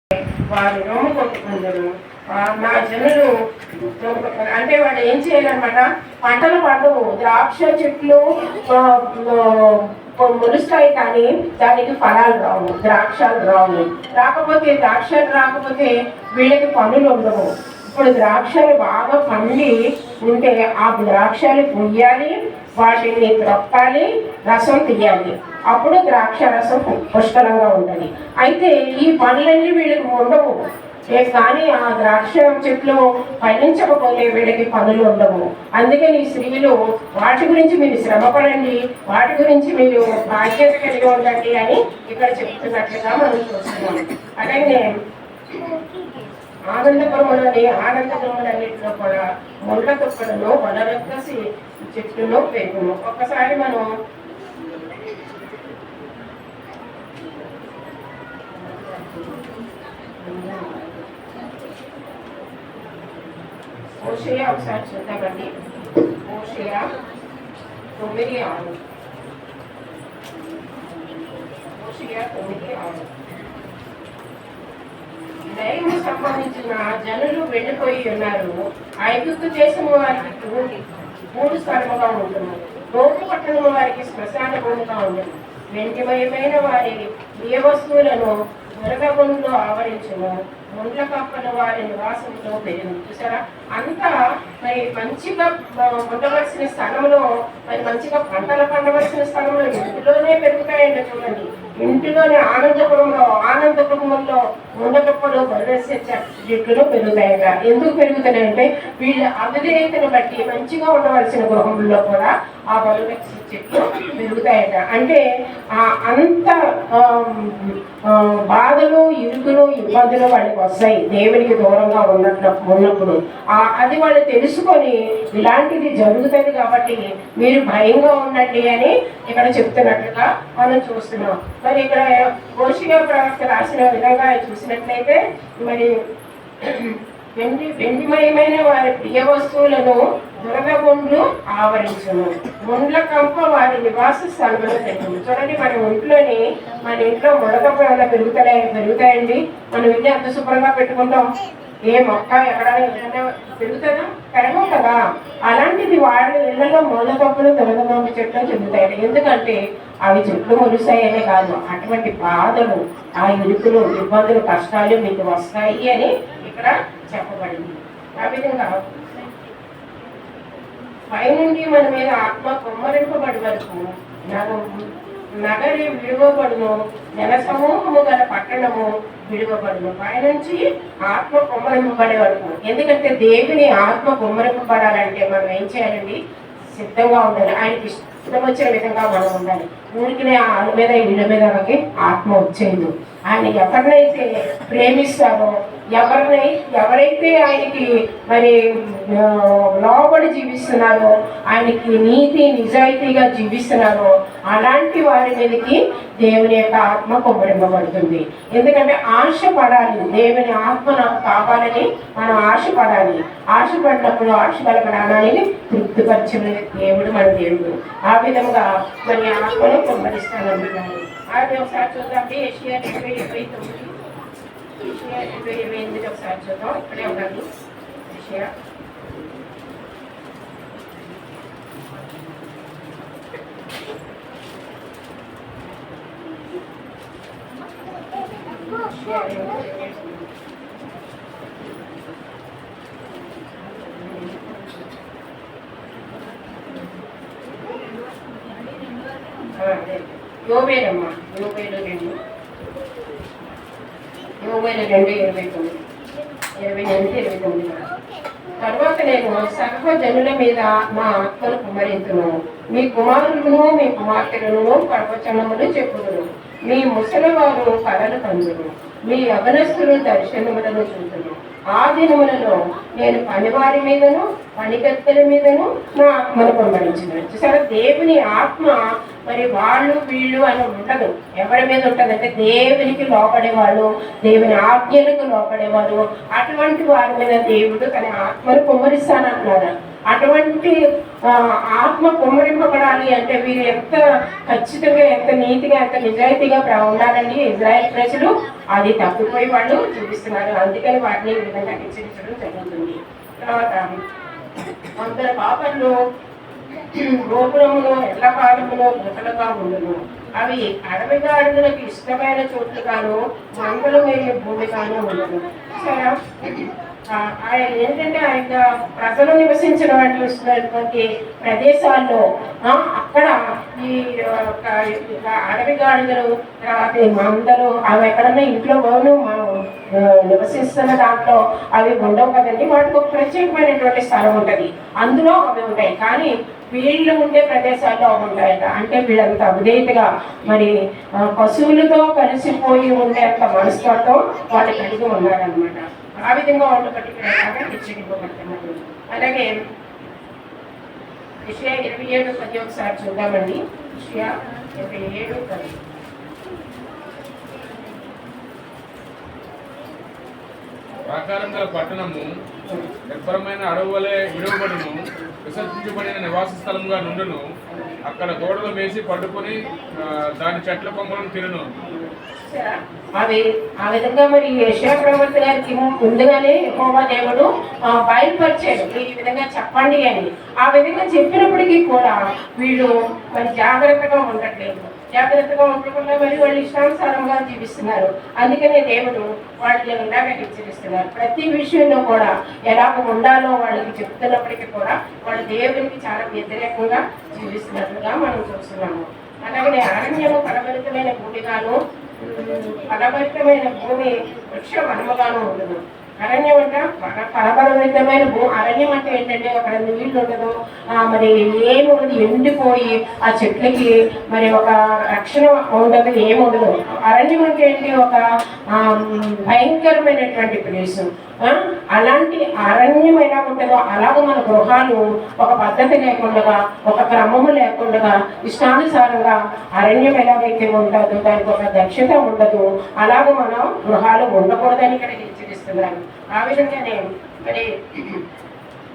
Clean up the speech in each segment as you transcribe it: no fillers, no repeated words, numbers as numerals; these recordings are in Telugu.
వారు రొమ్ము కొట్టుకుందరు. నా జనులు అంటే వాళ్ళు ఏం చేయాలన్నమాట, పంటలు పండువు, ద్రాక్ష చెట్లు మొలుస్తాయి కానీ దానికి ఫలాలు రావు, ద్రాక్షలు రావు. ద్రాక్షలు రాకపోతే వీళ్ళకి పనులు ఉండవు. ఇప్పుడు ద్రాక్షలు బాగా పండి ఉంటే ఆ ద్రాక్షలు కొయ్యాలి, వాటిని త్రొక్కాలి, రసం తీయాలి. అప్పుడు ద్రాక్ష రసం పుష్కలంగా ఉంటుంది. అయితే ఈ పనులన్నీ వీళ్ళకి ఉండవు. కానీ ఆ ద్రాక్ష చెట్లు పండించకపోతే వీళ్ళకి పనులు ఉండవు. అందుకని ఈ స్త్రీలు వాటి గురించి మీరు శ్రమపడండి, వాటి గురించి మీరు బాధ్యత కలిగి ఉండండి అని ఇక్కడ చెప్తున్నట్లుగా మనం చూస్తున్నాం. అలాగే ఆనందపురములన్నింటిలో కూడా ముళ్ళ తుప్పలను వనరొక్క చెట్లను పెరుగును. ఒక్కసారి మనం హోషేయ ఒకసారి చూద్దామండి. హోషేయ 9:6. హోషేయ 9:6. దైవము సంబంధించిన జనులు వెళ్ళిపోయి ఉన్నారు. ఐగుప్తు దేశము వారికి మూడు స్థలముగా ఉంటుంది, రోడ్డు పట్టణము వారికి శ్మశాన భూమిగా ఉండదు. వెండిమయమైన వారి ఏ వస్తువులను మురగగుండ్లో ఆవరించును, ముండ్ల కప్పలు వారి నివాసంలో పెరుగు. చూసారా, అంతా మరి మంచిగా ఉండవలసిన స్థలంలో, మరి మంచిగా పంటలు పండవలసిన స్థలంలో ఇంటిలోనే పెరుగుతాయండి. చూడండి, ఇంటిలోనే ఆనందపురంలో ఉండకప్పుడు బలివేసే చెట్లు పెరుగుతాయట. ఎందుకు పెరుగుతాయంటే వీళ్ళ అవిధేయతను బట్టి మంచిగా ఉండవలసిన గృహంలో కూడా ఆ బలివేసే చెట్లు పెరుగుతాయట. అంటే అంత బాధలు, ఇరుకులు, ఇబ్బందులు వాళ్ళకి వస్తాయి దేవునికి దూరంగా ఉన్నప్పుడు. అది వాళ్ళు తెలుసుకొని ఇలాంటిది జరుగుతుంది కాబట్టి మీరు భయంగా ఉండండి అని ఇక్కడ చెప్తున్నట్లుగా మనం చూస్తున్నాం. మరి ఇక్కడ హోషేయ ప్రవక్త రాసిన విధంగా చూసినట్లయితే మరి వెండిమయమైన వారి ప్రియ వస్తువులను దురదగుండ్లు ఆవరించును, ముండ్ల కంప వారి నివాస స్థలంలో పెరుగును. చూడండి, మన ఇంట్లో ముడకంప ఏమైనా పెరుగుతాయండి. మనం ఇల్లు ఎంత శుభ్రంగా పెట్టుకుంటాం, ఏ మొక్క ఎక్కడైనా పెరుగుతుందా? పెరగవు కదా. అలాంటిది వాళ్ళ ఇళ్లలో ముళ్ళకంపలు దురదగుండ్ల చెట్లు చెందుతాయి. ఎందుకంటే అవి చెట్లు మొలుస్తాయనే కాదు, అటువంటి బాధలు, ఆ ఇరుకులు, ఇబ్బందులు, కష్టాలు మీకు వస్తాయి అని ఇక్కడ చెప్పబడింది. ఆ విధంగా పైనుండి మన మీద ఆత్మ కొమ్మరింపబడి వరకు నగరి విడువబడును, జన సమూహము గల పట్టణము విడువబడును. పైనుంచి ఆత్మ కొమ్మరింపబడే వరకు. ఎందుకంటే దేవుని ఆత్మ కొమ్మరింపబడాలంటే మనం ఏం చేయాలండి? సిద్ధంగా ఉండాలి. ఆయనకి ఇష్టం వచ్చిన విధంగా మనం ఉండాలి. ఊరికి ఆళ్ళ మీద ఇళ్ళ మీద ఆత్మ వచ్చేది. ఆయన ఎవరినైతే ప్రేమిస్తారో, ఎవరైతే ఆయనకి మరి లోబడి జీవిస్తున్నారో, ఆయనకి నీతి నిజాయితీగా జీవిస్తున్నారో అలాంటి వారి మీదకి దేవుని యొక్క ఆత్మ కొమ్మరింపబడుతుంది. ఎందుకంటే ఆశపడాలి, దేవుని ఆత్మ నాకు కావాలని మనం ఆశపడాలి. ఆశపడినప్పుడు ఆశ కలగడానికి తృప్తిపరిచిన దేవుడు మన దేవుడు. ఆ విధంగా మరి ఆత్మను కొమ్మరిస్తానంటున్నాను. అది ఒకసారి చూద్దాం. ఏషియా 20:29. ఏషియా 20:28 ఒకసారి చూద్దాం. ఇక్కడే ఉండండి. ఏషియా యోబేలమ్మా, యోబేలు 2:28-29. తర్వాత నేను సర్వ జనుల మీద నా ఆత్మను కుమ్మరింతును, మీ కుమారులను మీ కుమార్తెలను ప్రవచనములు చెప్పుదును, మీ ముసలివారు కలలు కందురు, మీ యవనస్తులు దర్శనములను చూతును. ఆ దినములలో నేను పనివారి మీదను పనికత్తెల మీదను నా ఆత్మను కుమ్మరించును. చూసారా, దేవుని ఆత్మ మరి వాళ్ళు వీళ్ళు అని ఉండదు. ఎవరి మీద ఉంటుంది అంటే దేవునికి లోపడేవాళ్ళు, దేవుని ఆజ్ఞలకు లోపడేవాళ్ళు, అటువంటి వారి మీద దేవుడు తన ఆత్మను కుమ్మరిస్తానంటున్నాడు. అటువంటి ఆత్మ కుమ్మరింపబడాలి అంటే వీరు ఎంత ఖచ్చితంగా, ఎంత నీతిగా, ఎంత నిజాయితీగా ఉండాలండి ఇజ్రాయెల్ ప్రజలు. అది తప్పిపోయి వాళ్ళు చూపిస్తున్నారు. అందుకని వాటిని ఈ విధంగా హెచ్చరించడం జరుగుతుంది. తర్వాత కొందరు పాపర్లు గోపురములో ఎల్లకాలములో గుతలుగా ఉండును, అవి అడవిగా అడుగులకు ఇష్టమైన చోట్లుగాను మంగళం వేయే భూమిగాను ఉండను. సరే, ఆయన ఏంటంటే ఆయన ప్రజలు నివసించినటువంటి ప్రదేశాల్లో అక్కడ ఈ అడవి గాడిదలు, తర్వాత మందలు అవి ఎక్కడన్నా ఇంట్లో నివసిస్తున్న దాంట్లో అవి ఉండవు కదండి. వాటికి ఒక ప్రత్యేకమైనటువంటి స్థలం ఉంటుంది, అందులో అవి ఉంటాయి. కానీ వీళ్ళు ఉండే ప్రదేశాల్లో అవి ఉంటాయట. అంటే వీళ్ళంత అవిధేయతగా మరి పశువులతో కలిసిపోయి ఉండేంత మనస్తత్వం వాళ్ళు కలిగి ఉన్నారనమాట. ఆ విధంగా వాళ్ళు పట్టుకునేలాగా హెచ్చరింపబడుతున్నారు. అలాగే యెషయా 27:10 ఒకసారి చూద్దామండి. యెషయా 27:10. ప్రాకారం గల పట్టణము నిర్భరమైన అడవులే విడవబడును, విసర్జించబడిన నివాస స్థలంగా నుండును. అక్కడ గోడలు వేసి పట్టుకుని దాని చెట్ల కొమ్మలను తిరును. అవి ఆ విధంగా మరి యెషయా ప్రవక్త గారికి ముందుగానే యెహోవా దేవుడు బయలుపరిచాడు, ఈ విధంగా చెప్పండి అని. ఆ విధంగా చెప్పినప్పటికీ కూడా వీళ్ళు మరి జాగ్రత్తగా ఉండట్లేదు. జాగ్రత్తగా ఉండకుండా మరి వాళ్ళు ఇష్టానుసారంగా జీవిస్తున్నారు. అందుకనే దేవుడు వాళ్ళని ఇలాగా హెచ్చరిస్తున్నారు. ప్రతి విషయంలో కూడా ఎలాగ ఉండాలో వాళ్ళకి చెప్తున్నప్పటికీ కూడా వాళ్ళు దేవునికి చాలా వ్యతిరేకంగా జీవిస్తున్నట్లుగా మనం చూస్తున్నాము. అలాగే అరణ్యము ఫలభరితమైన భూమిగాను, ఫలభరితమైన భూమి వృక్ష వనముగాను ఉండదు. అరణ్యం అంటే ఫలభరితమైన అరణ్యం అంటే ఏంటంటే అక్కడ నీళ్ళు ఉండదు, మరి ఏమి ఉండదు, ఎండిపోయి ఆ చెట్లకి మరి ఒక రక్షణ ఉండదు, ఏముండదు. అరణ్యం అంటే ఏంటి, ఒక భయంకరమైనటువంటి ప్లేసు. అలాంటి అరణ్యం ఎలా ఉంటుందో అలాగ మన గృహాలు ఒక పద్ధతి లేకుండా, ఒక క్రమము లేకుండా, ఇష్టానుసారంగా అరణ్యం ఎలాగైతే ఉంటుందో దానికి ఒక దక్షత ఉండదు, అలాగ మనం గృహాలు ఉండకూడదని ఇక్కడ హెచ్చరిస్తున్నారు. ఆ విధంగానే మరి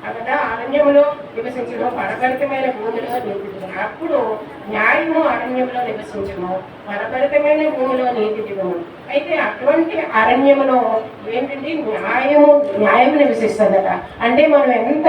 అక్కడ అరణ్యములో నివసించను, ఫలభరితమైన భూమిలో నీతి. అప్పుడు న్యాయము అరణ్యంలో నివసించను, ఫలభరితమైన భూమిలో నీతి దిగును. అయితే అటువంటి అరణ్యములో ఏంటంటే న్యాయము నివసిస్తుందట. అంటే మనం ఎంత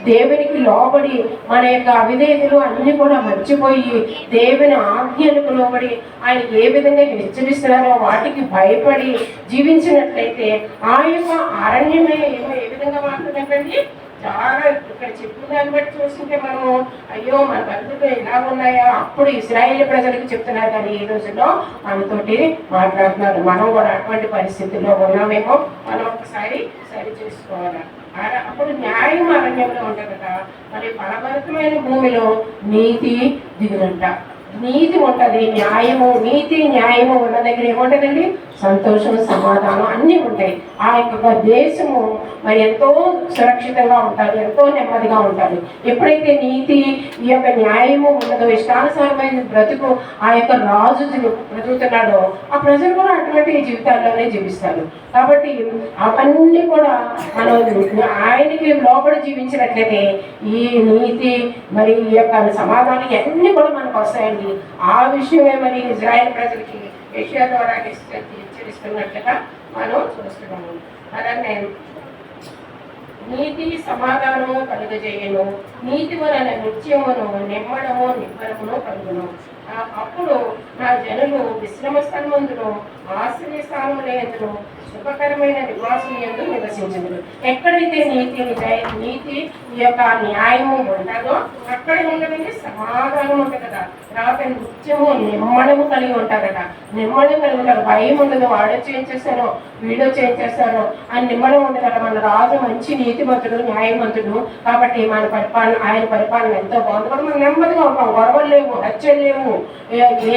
దేవునికి లోబడి మన యొక్క అవిధేయతలు అన్ని కూడా మర్చిపోయి దేవుని ఆజ్ఞలకు లోబడి ఆయన ఏ విధంగా హెచ్చరిస్తున్నారో వాటికి భయపడి జీవించినట్లయితే ఆ యొక్క అరణ్యమే ఏ విధంగా మారుతుందంటే చాలా ఇక్కడ చెప్పిన దాన్ని బట్టి చూస్తుంటే మనము అయ్యో మన పరిస్థితులు ఎలా ఉన్నాయో అప్పుడు ఇశ్రాయేలు ప్రజలకు చెప్తున్నారు, కానీ ఈ రోజుల్లో మనతోటి మాట్లాడుతున్నారు. మనం కూడా అటువంటి పరిస్థితుల్లో ఉన్నామేమో మనం ఒకసారి సరి చేసుకోవాలి. అప్పుడు న్యాయం అరణ్యంలో ఉంటుందట, మరి ఫలభరితమైన భూమిలో నీతి దిగునంట. నీతి ఉంటుంది, న్యాయము, నీతి న్యాయము ఉన్న దగ్గర ఏముంటుందండి, సంతోషం, సమాధానం అన్నీ ఉంటాయి. ఆ యొక్క దేశము మరి ఎంతో సురక్షితంగా ఉంటారు, ఎంతో నెమ్మదిగా ఉంటారు. ఎప్పుడైతే నీతి, ఈ యొక్క న్యాయము ఉండదో, ఇష్టానుసారమైన బ్రతుకు ఆ యొక్క రాజు బ్రతుకుతున్నాడో ఆ ప్రజలు కూడా అటువంటి జీవితాల్లోనే జీవిస్తారు. కాబట్టి అవన్నీ కూడా మనం ఆయనకి లోపల జీవించినట్లయితే ఈ నీతి మరి ఈ యొక్క సమాధానం ఇవన్నీ కూడా మనకు వస్తాయండి. ఆ విషయమే మరి ఇజ్రాయెల్ ప్రజలకి యెషయా ద్వారా హెచ్చరిస్తున్నట్లుగా మనం చూస్తున్నాము. అలానే నీతి సమాధానము కలుగజేయను, నీతి వలన నిత్యమును నిమ్మడము నిబ్బరమును కలుగును. అప్పుడు నా జనులు విశ్రమ స్థలమందును ఆశ్రయ స్థానములందును సుఖకరమైన నివాసం యందు నివసించదు. ఎక్కడైతే నీతి ఈ యొక్క న్యాయము ఉంటుందో అక్కడ ఉండడానికి సమాధానం ఉంటుంది కదా. తర్వాత నిత్యము నిమ్మడము కలిగి ఉంటారట. నిమ్మడం కలిగి ఉంటారు, భయం ఉండదు, వాడొచ్చి ఏం చేస్తారో వీడొచ్చి ఏం చేస్తారో అని నిమ్మడం ఉండదట. మన రాజు మంచి నీతిమంతుడు, న్యాయవంతుడు కాబట్టి మన పరిపాలన, ఆయన పరిపాలన ఎంతో బాగుంది కూడా మనం నెమ్మదిగా ఉంటాం. గొడవలు లేవు, హత్యలు లేవు,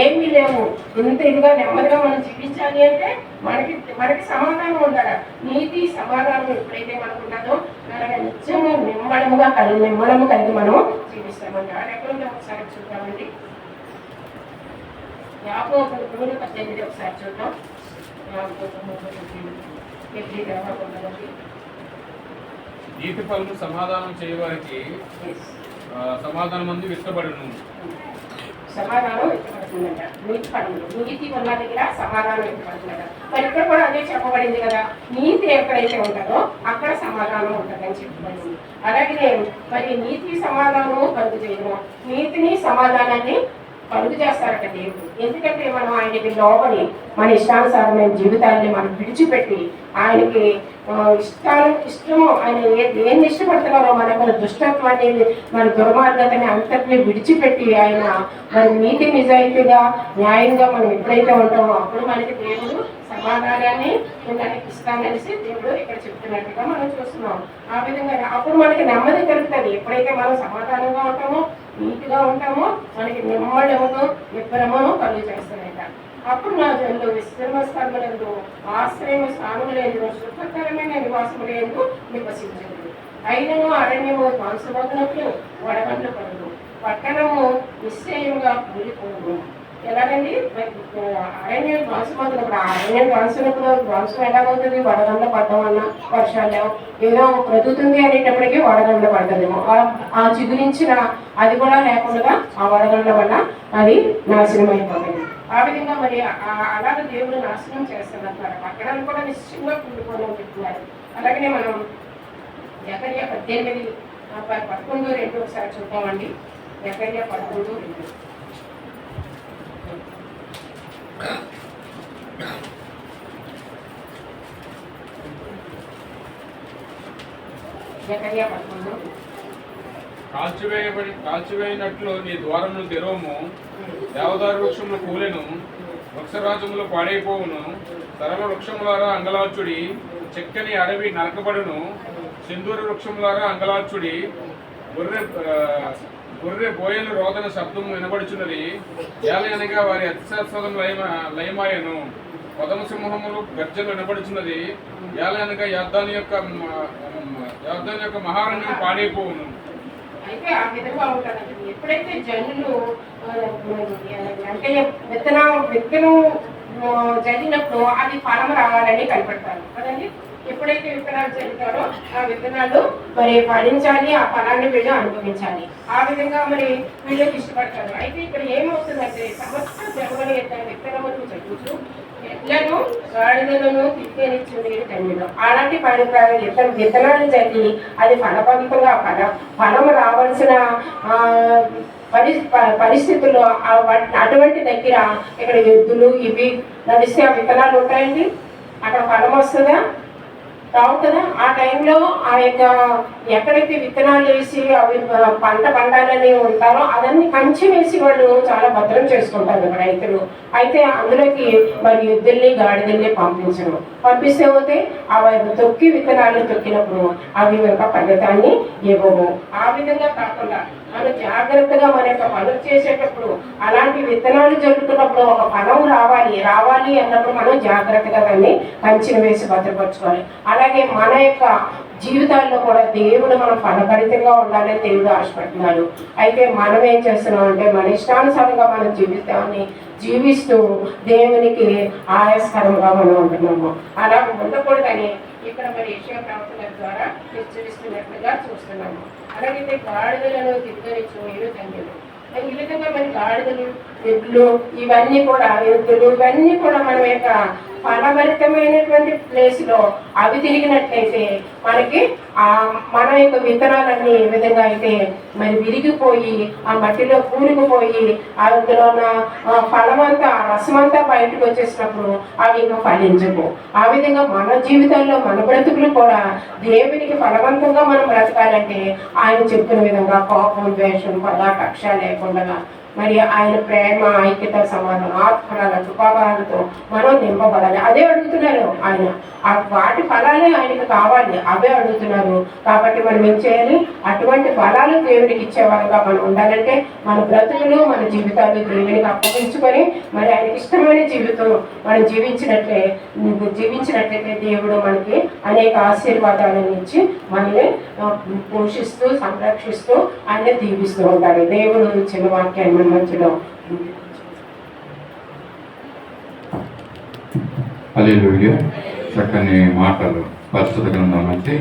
ఏమీ లేవు. ఇంత ఇదిగా నెమ్మదిగా మనం జీవించాలి అంటే మనకి సమాధానం ఉండాలి. నీతి సమాధానం ఎప్పుడైతే మనకు ఉంటుందో అలాగే నిత్యము నిమ్మడము కలిగి మనం జీవిస్తామండి. అది ఎక్కడ ఒకసారి చూద్దామండి. యాకోబు 3:18 ఒకసారి చూద్దాం. యాకోబు 3:18. నీతి ఫలము సమాధానం చేయవారికి సమాధానం మంది విత్తబడును. సమాధానం వ్యక్తపడుతుందంట. నీతి పనులు, నీతి ఉన్న దగ్గర సమాధానం వ్యక్తపడుతుందట. మరి ఇక్కడ కూడా అదే చెప్పబడింది కదా, నీతి ఎక్కడైతే ఉంటుందో అక్కడ సమాధానం ఉంటుందని చెప్పబడింది. అలాగే మరి నీతి సమాధానము కలుగు చేయడం, నీతిని సమాధానాన్ని కలుగు చేస్తారట దేవుడు. ఎందుకంటే మనం ఆయనకి లోబడి మన ఇష్టానుసారమైన జీవితాన్ని మనం విడిచిపెట్టి ఆయనకి ఇష్టము ఆయన దేన్ని ఇష్టపడుతున్నారో మన దుష్టత్వాన్ని మన దుర్మార్గతని అంతటిని విడిచిపెట్టి ఆయన మరి నీతి నిజాయితీగా న్యాయంగా మనం ఎప్పుడైతే ఉంటామో అప్పుడు మనకి దేవుడు సమాధానాన్ని మనకి ఇస్తాననేసి దేవుడు ఇక్కడ చెప్తున్నట్టుగా మనం చూస్తున్నాం. ఆ విధంగా అప్పుడు మనకి నెమ్మది కలుగుతుంది. ఎప్పుడైతే మనం సమాధానంగా ఉంటామో నీతిగా ఉంటామో మనకి నెమ్మడము విఫలము కలుగు చేస్తానట. అప్పుడు నా జనులు విశ్రమ స్థలములందు ఆశ్రయం స్థానములందు సుఖకరమైన నివాసములందు నివసించదు. అయినను అరణ్యము ధ్వంసమగునట్లు వడగండ్లు పడదు, పట్టణము నిశ్చయంగా కూలిపోదు. ఎలాగండి అరణ్యం ధ్వంసమవుతున్నప్పుడు అరణ్యం ధ్వంసం ఎలాగవుతుంది? వడగండ్ల పడడం వల్ల వర్షాలు ఏదో ప్రదుతుంది అనేటప్పటికీ వడగండ్ల పడ్డదేమో, ఆ చిగురించిన అది కూడా లేకుండా ఆ వడగండ్ల వల్ల అది నాశనం అయిపోతుంది. ఆ విధంగా మరి అలాగే దేవుడు నాశనం చేస్తున్నారు. పట్టణాలు కూడా నిశ్చయంగా కూలిపోవడం చెప్తున్నారు. అలాగనే మనం జకర్యా 18:11 ఒకసారి చూద్దామండి. జకర్యా 11:2. జకర్యా 11. కాల్చివేయనట్లు నీ ద్వారములు తెరవము, దేవదారు వృక్షములు కూలెను, వృక్షరాజములు పాడైపోవును, సరళ వృక్షములారా అంగలార్చుడి, చెక్కని అడవి నరకబడును, సింధూర వృక్షములారా అంగలార్చుడి, గొర్రె బోయలు రోదన శబ్దం వినబడుచున్నది, ఏలయనగా వారి అతిశాస్పదం లయమాయను, పదమ సింహములు గర్జలు వినబడుచున్నది, ఏలయనగా యాద్దాని యొక్క మహారణ్యం పాడైపోవును. అయితే ఆ విధంగా ఉంటారండి. ఎప్పుడైతే జనులు అంటే విత్తనం జరిగినప్పుడు అది ఫలం రావాలని కనిపెడతారు కదండి. ఎప్పుడైతే విత్తనాలు చల్లుతారో ఆ విత్తనాలు మరి ఫలించాలి, ఆ ఫలాన్ని వీళ్ళు అనుభవించాలి. ఆ విధంగా మరి వీళ్ళకి ఇష్టపడతారు. అయితే ఇక్కడ ఏమవుతుందంటే సమస్త జగవని విత్తనములు చదువుతూ ఎట్లను గాడిదలను తిరిగేనిచ్చింది ధన్యులు. అలాంటి విత్తనాలు చల్లి అది ఫలవంతంగా ఫలం రావాల్సిన పరిస్థితుల్లో అటువంటి దగ్గర ఇక్కడ ఎద్దులు ఇవి నడిస్తే ఆ విత్తనాలు ఉంటాయండి. అక్కడ ఫలం వస్తుందా? రావు కదా. ఆ టైంలో ఆ యొక్క ఎక్కడైతే విత్తనాలు వేసి అవి పంట పండాలని ఉంటారో అదన్నీ కంచి వేసి వాళ్ళు చాలా భద్రం చేసుకుంటారు రైతులు. అయితే అందులోకి మరి ఎద్దుల్ని గాడిదల్ని పంపిస్తే పోతే అవి తొక్కి విత్తనాలు తొక్కినప్పుడు అవి యొక్క ఫలితాన్ని ఇవ్వవు. ఆ విధంగా కాకుండా మనం జాగ్రత్తగా మన యొక్క పనులు చేసేటప్పుడు అలాంటి విత్తనాలు జరుగుతున్నప్పుడు ఒక ఫలం రావాలి అన్నప్పుడు మనం జాగ్రత్తగా దాన్ని కంచెను వేసి భద్రపరచుకోవాలి. అలాగే మన యొక్క జీవితాల్లో కూడా దేవుడు మనం ఫలభరితంగా ఉండాలని దేవుడు ఆశపడుతున్నాడు. అయితే మనం ఏం చేస్తున్నాం అంటే మన ఇష్టానుసారంగా మన జీవితాన్ని జీవిస్తూ దేవునికి ఆయాస్కరంగా మనం ఉంటున్నాము. అలా ఉండకూడదని ఇక్కడ మరి యెషయా ప్రవక్తల ద్వారా హెచ్చరిస్తున్నట్లుగా చూస్తున్నాము. అలాగైతే గాడిదలను తిరిగనిచ్చు మీరు ధన్యులు. ఈ విధంగా మన గాడిదలు ఎడ్లు ఇవన్నీ కూడా ఎద్దులు ఇవన్నీ కూడా మన యొక్క ఫలభరితమైనటువంటి ప్లేస్లో అవి తిరిగినట్లయితే మనకి మన యొక్క విత్తనాలన్నీ ఏ విధంగా అయితే మరి విరిగిపోయి ఆ మట్టిలో కూలిపోయి అందులో ఉన్న ఫలమంతా రసమంతా బయటకు వచ్చేసినప్పుడు అవి ఇంకా ఫలించవు. ఆ విధంగా మన జీవితాల్లో మన బ్రతుకులు కూడా దేవునికి ఫలవంతంగా మనం బ్రతకాలంటే ఆయన చెప్పిన విధంగా కోపం ద్వేషం కక్ష లేకుండా మరి ఆయన ప్రేమ ఐక్యత సమాధానం ఆత్మల కృపాలతో మనం నింపబడాలి. అదే అడుగుతున్నారు ఆయన. వాటి ఫలాలే ఆయనకు కావాలి, అవే అడుగుతున్నారు. కాబట్టి మనం ఏం చేయాలి? అటువంటి ఫలాలు దేవుడికి ఇచ్చేవారుగా మనం ఉండాలంటే మన బ్రతుకులు మన జీవితాలు దేవునికి అప్పగించుకొని మరి ఆయనకి ఇష్టమైన జీవితం మనం జీవించినట్లయితే దేవుడు మనకి అనేక ఆశీర్వాదాలను ఇచ్చి మనల్ని పోషిస్తూ సంరక్షిస్తూ ఆయన దీవిస్తూ ఉంటాడు. దేవుడు ఇచ్చిన వాక్యాన్ని మంచిలో హల్లెలూయా. చక్కని మాటలు పరిశుద్ధ గ్రంథం నుంచి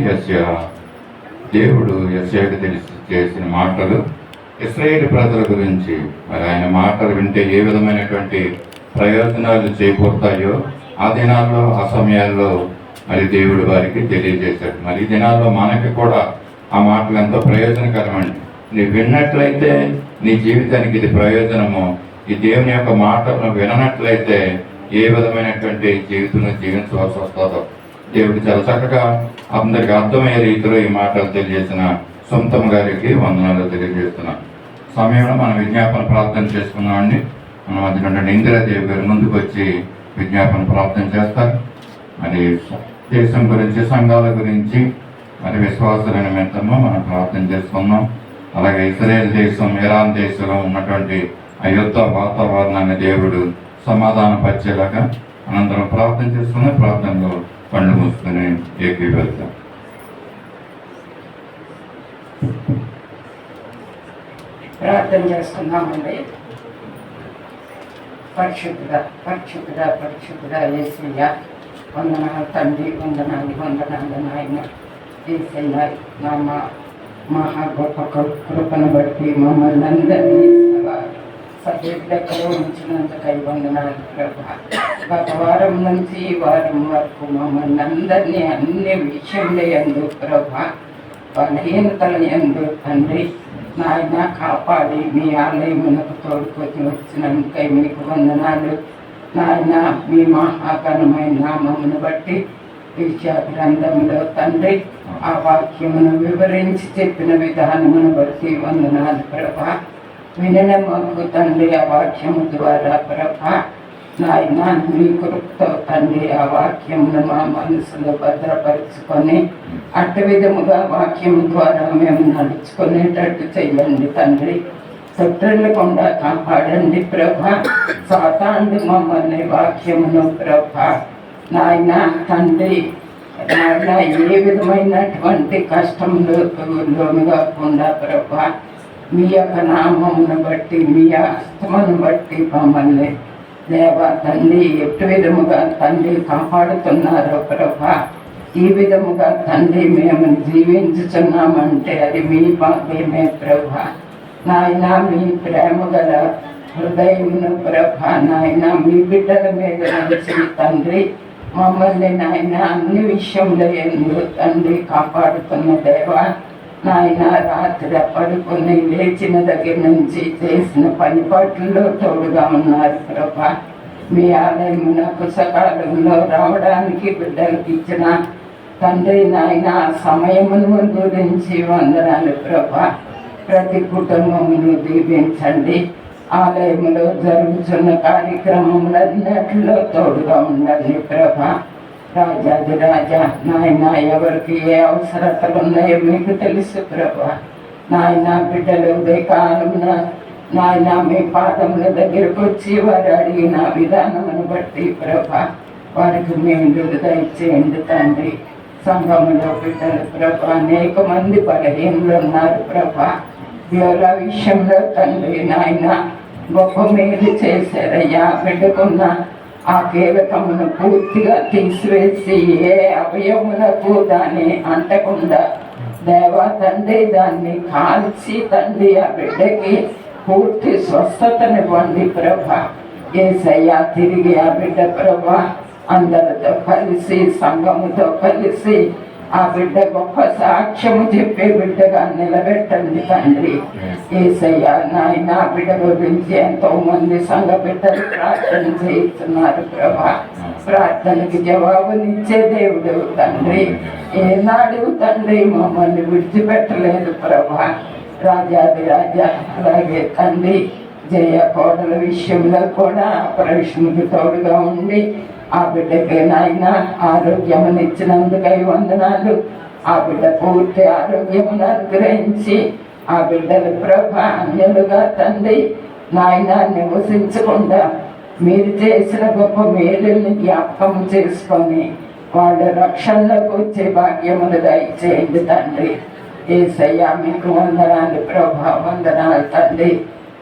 దేవుడు యెషయాకు తెలిసి చేసిన మాటలు ఇశ్రాయేలు ప్రజల గురించి. మరి ఆయన మాటలు వింటే ఏ విధమైనటువంటి ప్రయోజనాలు చేకూరుతాయో ఆ దినాల్లో ఆ సమయాల్లో మరి దేవుడు వారికి తెలియజేశాడు. మరి ఈ దినాల్లో మనకి కూడా ఆ మాటలు ఎంతో ప్రయోజనకరమండి. నీవు విన్నట్లయితే నీ జీవితానికి ఇది ప్రయోజనము. ఈ దేవుని యొక్క మాటలను విననట్లయితే ఏ విధమైనటువంటి జీవితంలో జీవించవలసి వస్తుందో దేవుడు చాలా చక్కగా అందరికి అర్థమయ్యే రీతిలో ఈ మాటలు తెలియజేసిన సొంతమ్మ గారికి వందనాలు తెలియజేస్తున్నాం. సమయంలో మనం విజ్ఞాపన ప్రార్థన చేసుకున్నామండి. మన మధ్య ఇందిరాదేవి గారు ముందుకు వచ్చి విజ్ఞాపన ప్రార్థన చేస్తారు. మరి దేశం గురించి, సంఘాల గురించి, మరి విశ్వాసాల నిమిత్తము మనం ప్రార్థన చేసుకున్నాం. అలాగే ఇజ్రాయెల్ దేశం, ఇరాన్ దేశంలో ఉన్నటువంటి ఆ యుద్ధ వాతావరణాన్ని దేవుడు సమాధానపరిచేలాగా అనంతరం ప్రార్థన చేసుకుని ప్రార్థనలో కళ్ళు మూసుకుని ఏకీభవిస్తాం. ప్రార్థన చేసుకుందామండి. పరిశుద్ధుడా పరిశుద్ధుడా పరిశుద్ధుడా యేసయ్య, వందనాలు తండ్రి, వందనాలు నాయన యేసయ్య. మా మహా గొప్ప కృపను బట్టి మమ్మల్ని అందరినీ సజీవులెక్కడో ఉంచినందుకై వందనాలు ప్రభా. గత వారం నుంచి ఈ వారం వరకు మమ్మల్ని అందరినీ అన్ని విషయంలో ఎందు ప్రభా, బలహీనతల ఎందు తండ్రి నాయన కాపాడి మీ ఆలయమునకు తోడుకొని వచ్చినందుకై మీకు వందనాలు నాయన. మీ మహాఘనమైన నామమును బట్టి విషయ గ్రంథంలో తండ్రి ఆ వాక్యమును వివరించి చెప్పిన విధానమును బట్టి వందనాలు ప్రభా. వినన మాకు తండ్రి ఆ వాక్యము ద్వారా ప్రభా నాయన మీ కృపతో తండ్రి ఆ వాక్యమును మా మనసులో భద్రపరుచుకొని అట్టి విధముగా వాక్యము ద్వారా మేము నడుచుకునేటట్టు చెయ్యండి తండ్రి. శత్రులకుండా కాపాడండి ప్రభా. సాతాండు మమ్మల్ని వాక్యమును ప్రభా నాయన తండ్రి నాయన ఏ విధమైనటువంటి కష్టంలో లోను కాకుండా ప్రభా మీ యొక్క నామమును బట్టి, మీ హస్తమును బట్టి మమ్మల్ని దేవా తండ్రి ఎటు విధముగా తండ్రి కాపాడుతున్నారో ప్రభా, ఈ విధముగా తండ్రి మేము జీవించుచున్నామంటే అది మీ భాగ్యమే ప్రభా. నాయన మీ ప్రేమ గల హృదయమును ప్రభా నాయన మీ బిడ్డల మీద నుంచి తండ్రి మమ్మల్ని నాయన అన్ని విషయంలో ఎందుకు తండ్రి కాపాడుతున్న దేవా నాయన. రాత్రి పడుకొని లేచిన దగ్గర నుంచి చేసిన పని పట్లలో తోడుగా ఉన్నారు ప్రభా. మీ ఆలయమునకు సకాలంలో రావడానికి బిడ్డలకు ఇచ్చిన తండ్రి నాయన సమయమును గురించి వందనాలు ప్రభా. ప్రతి కుటుంబమును దీవించండి. ఆలయంలో జరుగుతున్న కార్యక్రమములన్నిటిలో తోడుగా ఉండండి ప్రభా. రాజాది రాజా నాయన ఎవరికి ఏ అవసరతలు ఉన్నాయో మీకు తెలుసు ప్రభా. నాయన బిడ్డలు ఉదయకాలమున నాయన మీ పాదముల దగ్గరకు వచ్చి వారు అడిగిన విధానమును బట్టి ప్రభా వారికి మేము దయచేయండి తండ్రి. సంఘములో బిడ్డలు ప్రభా అనేక మంది బలహీనులు ఉన్నారు ప్రభా. దేవుల విషయంలో తండ్రి నాయన గొప్ప మేలు చేశారయ్యా. బిడ్డకున్న ఆ కీలకమును పూర్తిగా తీసివేసి ఏ అవయములకు దాన్ని అంటకుండా దేవా తండ్రి దాన్ని కాల్చి తండ్రి ఆ బిడ్డకి పూర్తి స్వస్థతనివ్వండి ప్రభా. యేసయ్యా తిరిగి ఆ బిడ్డ ప్రభా అందరితో కలిసి సంఘముతో కలిసి ఆ బిడ్డ గొప్ప సాక్ష్యము చెప్పే బిడ్డగా నిలబెట్టండి తండ్రి. యేసయ్యా నాయన బిడ్డ గురించి ఎంతో మంది సంఘ బిడ్డలు ప్రార్థన చేస్తున్నారు ప్రభా. ప్రార్థనకి జవాబునిచ్చే దేవుడు తండ్రి. ఏనాడు తండ్రి మమ్మల్ని విడిచిపెట్టలేదు ప్రభా. రాజాది రాజా అలాగే తండ్రి జయ కోడల విషయంలో కూడా ప్రవేశముకి తోడుగా ఉండి ఆ బిడ్డకి నాయన ఆరోగ్యమునిచ్చినందుకై వందనాలు. ఆ బిడ్డ పూర్తి ఆరోగ్యమును అనుగ్రహించి ఆ బిడ్డల ప్రభ అన్యులుగా తండ్రి నాయన నివసించకుండా మీరు చేసిన గొప్ప మేలుని జ్ఞాపకం చేసుకొని వాళ్ళ రక్షణలోకి వచ్చే భాగ్యములు దయచేయండి తండ్రి. యేసయ్యా మీకు వందనాలు ప్రభా, వందనాలు తండ్రి.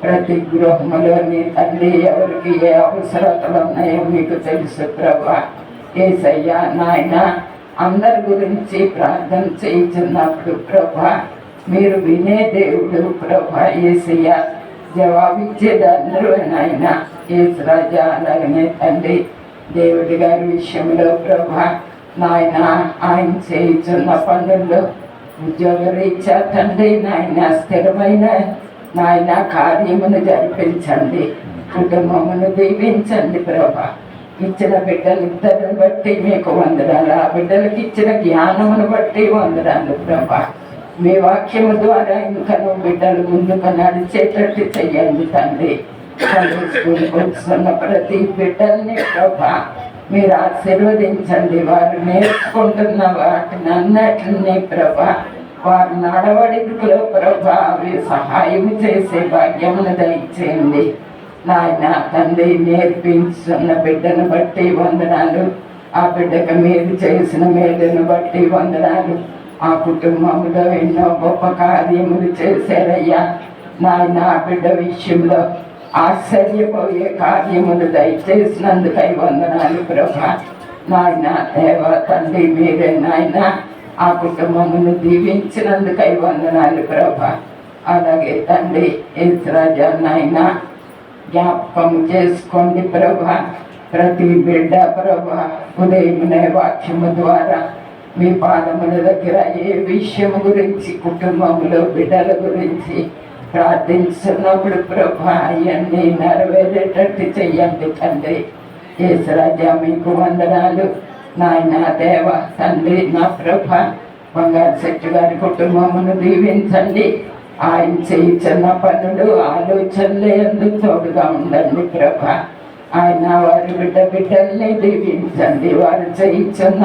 ప్రతి గృహములోని తండ్రి ఎవరికి ఏ అవసరతలు ఉన్నాయో మీకు తెలుసు ప్రభా. యేసయ్యా నాయన అందరి గురించి ప్రార్థన చేయించున్నప్పుడు ప్రభా మీరు వినే దేవుడు ప్రభా యేసయ్యా జవాబిచ్చేది అందరూ నాయన యేసురాజా అలాగనే తండ్రి దేవుడి గారి విషయంలో ప్రభా నాయన ఆయన చేయించున్న పనుల్లో ఉద్యోగరీత్యా తండ్రి నాయన స్థిరమైన నాయన కార్యమును జరిపించండి, కుటుంబమును దీవించండి ప్రభా. ఇచ్చిన బిడ్డలిద్దరిని బట్టి మీకు వందనాలు, ఆ బిడ్డలకి ఇచ్చిన జ్ఞానమును బట్టి వందనాలు ప్రభా. మీ వాక్యము ద్వారా ఇంకను బిడ్డలు ముందుకు నడిచేటట్టు చెయ్యండి తండ్రి. స్కూల్కి వస్తున్న ప్రతి బిడ్డల్ని ప్రభా మీరు ఆశీర్వదించండి. వారు నేర్చుకుంటున్న వాటిని అన్నిటిని ప్రభా వారి నడవడికలో ప్రభా అవి సహాయం చేసే భాగ్యమును దయచేయండి నాయన తండ్రి. నేర్పించున్న బిడ్డను బట్టి వందనాలు, ఆ బిడ్డకు మీరు చేసిన మేలును బట్టి వందనాలు. ఆ కుటుంబంలో ఎన్నో గొప్ప కార్యములు చేశారయ్యా నాయన. ఆ బిడ్డ విషయంలో ఆశ్చర్యపోయే కార్యములు దయచేసినందుకై వందనాలు ప్రభా. నాయన దేవ తండ్రి మీరే నాయన ఆ కుటుంబమును దీవించినందుకై వందనాలు ప్రభా. అలాగే తండ్రి యేసురాజా నాయన జ్ఞాపకం చేసుకోండి ప్రభా. ప్రతి బిడ్డ ప్రభా ఉదయమునే వాక్యము ద్వారా మీ పాదముల దగ్గర ఏ విషయం గురించి కుటుంబంలో బిడ్డల గురించి ప్రార్థించున్నప్పుడు ప్రభా అవన్నీ నెరవేరేటట్టు చెయ్యండి తండ్రి. యేసురాజా మీకు వందనాలు నాయన దేవ తండ్రి. నా ప్రభా బంగారు శెట్టి గారి కుటుంబమును దీవించండి. ఆయన చేయించిన పనులు ఆలోచనలు ఎందుకు తోడుగా ఉండండి ప్రభా. ఆయన వారి బిడ్డల్ని దీవించండి. వారు చేయించిన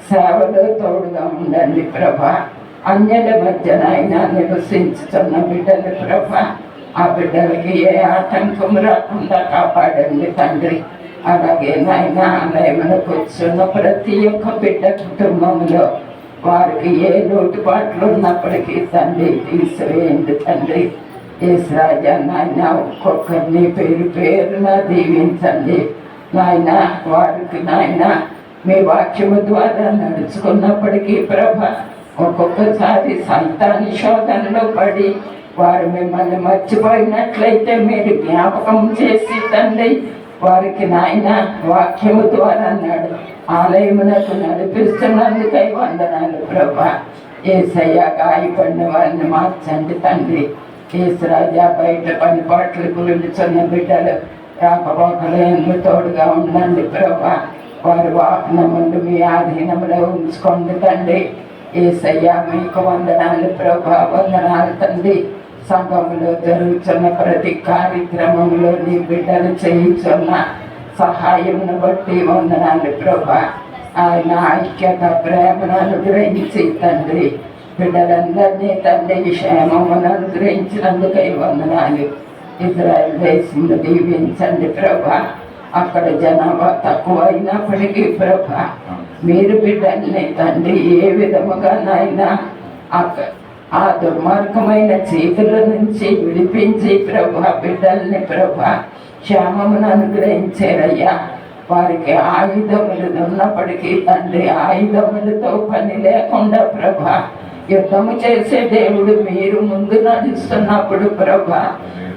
సేవలో తోడుగా ఉండండి ప్రభా. అన్యుల మధ్యన ఆయన నివసించుతున్న బిడ్డలు ప్రభా ఆ బిడ్డలకి ఏ ఆటంకం రాకుండా కాపాడండి తండ్రి. అలాగే నాయన ఆలయమునకు వచ్చిన ప్రతి ఒక్క బిడ్డ కుటుంబంలో వారికి ఏ లోటుపాట్లు ఉన్నప్పటికీ తండ్రి తీసివేయండి తండ్రి. యేసురాజా నాయన ఒక్కొక్కరిని పేరు పేరున దీవించండి నాయన. వారికి నాయన మీ వాక్యము ద్వారా నడుచుకున్నప్పటికీ ప్రభా ఒక్కొక్కసారి సైతాని శోధనలో పడి వారు మిమ్మల్ని మర్చిపోయినట్లయితే మీరు జ్ఞాపకం చేసి తండ్రి వారికి నాయన వాక్యము ద్వారా ఆలయమునకు నడిపిస్తున్నందుకై వందనాలు ప్రభా. యేసయ్య గాయపడిన వారిని మార్చండి తండ్రి. యేసురాజా బయట పనిపాట్లు గురించున్న బిడ్డలు రాకపోకలు ఎందుకు తోడుగా ఉండండి ప్రభా. వారి వాహనములు మీ ఆధీనంలో ఉంచుకోండి తండ్రి. యేసయ్య మీకు వందనాలు ప్రభా. వందనాలు తండ్రి. సంఘంలో జరుగుతున్న ప్రతి కార్యక్రమంలో నీ బిడ్డలు చేయించున్న సహాయమును బట్టి వందనాలు ప్రభా. ఆయన ఐక్యత ప్రేమను అనుగ్రహించి తండ్రి బిడ్డలందరినీ తండ్రి క్షేమమును అనుగ్రహించినందుకై వందనాలు. ఇజ్రాయెల్ దేశంలో దీవించండి ప్రభా. అక్కడ జనాభా తక్కువ అయినప్పటికీ ప్రభా మీరు బిడ్డల్ని తండ్రి ఏ విధముగా నాయనా ఆ దుర్మార్గమైన చేతుల నుంచి విడిపించి ప్రభా బిడ్డల్ని ప్రభా క్షేమమును అనుగ్రహించారయ్యా. వారికి ఆయుధములు ఉన్నప్పటికీ తండ్రి ఆయుధములతో పని లేకుండా ప్రభా యుద్ధము చేసే దేవుడు మీరు ముందు నడుస్తున్నప్పుడు ప్రభా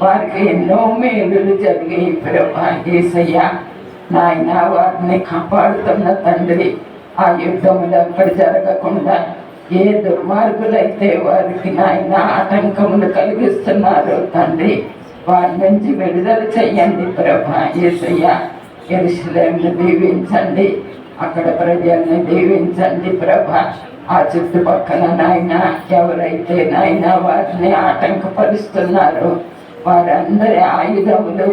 వారికి ఎన్నో మేలులు జరిగాయి ప్రభా. యేసయ్య నాయన వారిని కాపాడుతున్న తండ్రి ఆ యుద్ధములు అక్కడ జరగకుండా ఏ దుర్మార్గులైతే వారికి నాయన ఆటంకములు కలిగిస్తున్నారో తండ్రి వారి నుంచి విడుదల చెయ్యండి ప్రభా. యేసయ్య యెరూషలేమును దీవించండి, అక్కడ ప్రజల్ని దీవించండి ప్రభా. ఆ చుట్టుపక్కల నాయన ఎవరైతే నాయన వారిని ఆటంకపరుస్తున్నారో వారందరి ఆయుధములు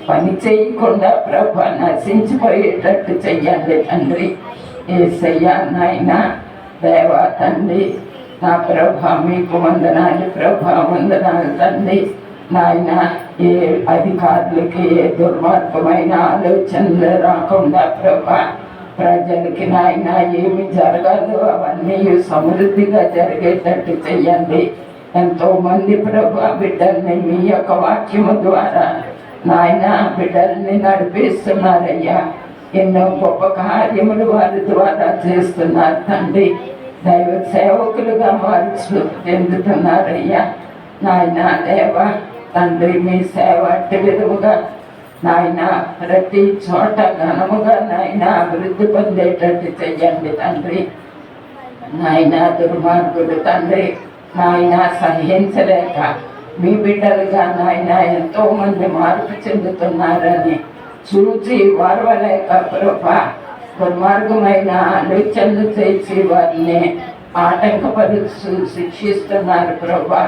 పని చేయకుండా ప్రభా నశించిపోయేటట్టు చెయ్యండి తండ్రి. యేసయ్య నాయన దేవా తండ్రి నా ప్రభా మీకు వందనాలు ప్రభా. వందనాలు తండ్రి. నాయన ఏ అధికారులకి ఏ దుర్మార్గమైన ఆలోచనలు రాకుండా ప్రభా ప్రజలకి నాయన ఏమి జరగాలో అవన్నీ సమృద్ధిగా జరిగేటట్టు చెయ్యండి. ఎంతో మంది ప్రభా బిడ్డల్ని మీ యొక్క వాక్యము ద్వారా నాయన బిడ్డల్ని నడిపిస్తున్నారయ్యా. ఎన్నో గొప్ప కార్యములు వారి ద్వారా చేస్తున్నారు తండ్రి. దైవ సేవకులుగా మార్చు చెందుతున్నారయ్యా. నాయన దేవ తండ్రి, మీ సేవ అట్టి విధముగా నాయన ప్రతి చోట ఘనముగా నాయన అభివృద్ధి పొందేటట్టు చెయ్యండి తండ్రి. నాయన దుర్మార్గుడు తండ్రి నాయన సహించలేక మీ బిడ్డలుగా నాయన ఎంతో మంది మార్పు చెందుతున్నారని చూచి వారవలేక ప్రభా దుర్మార్గమైన ఆలోచనలు చేసి వారిని ఆటంకపరుస్తూ శిక్షిస్తున్నారు ప్రభా.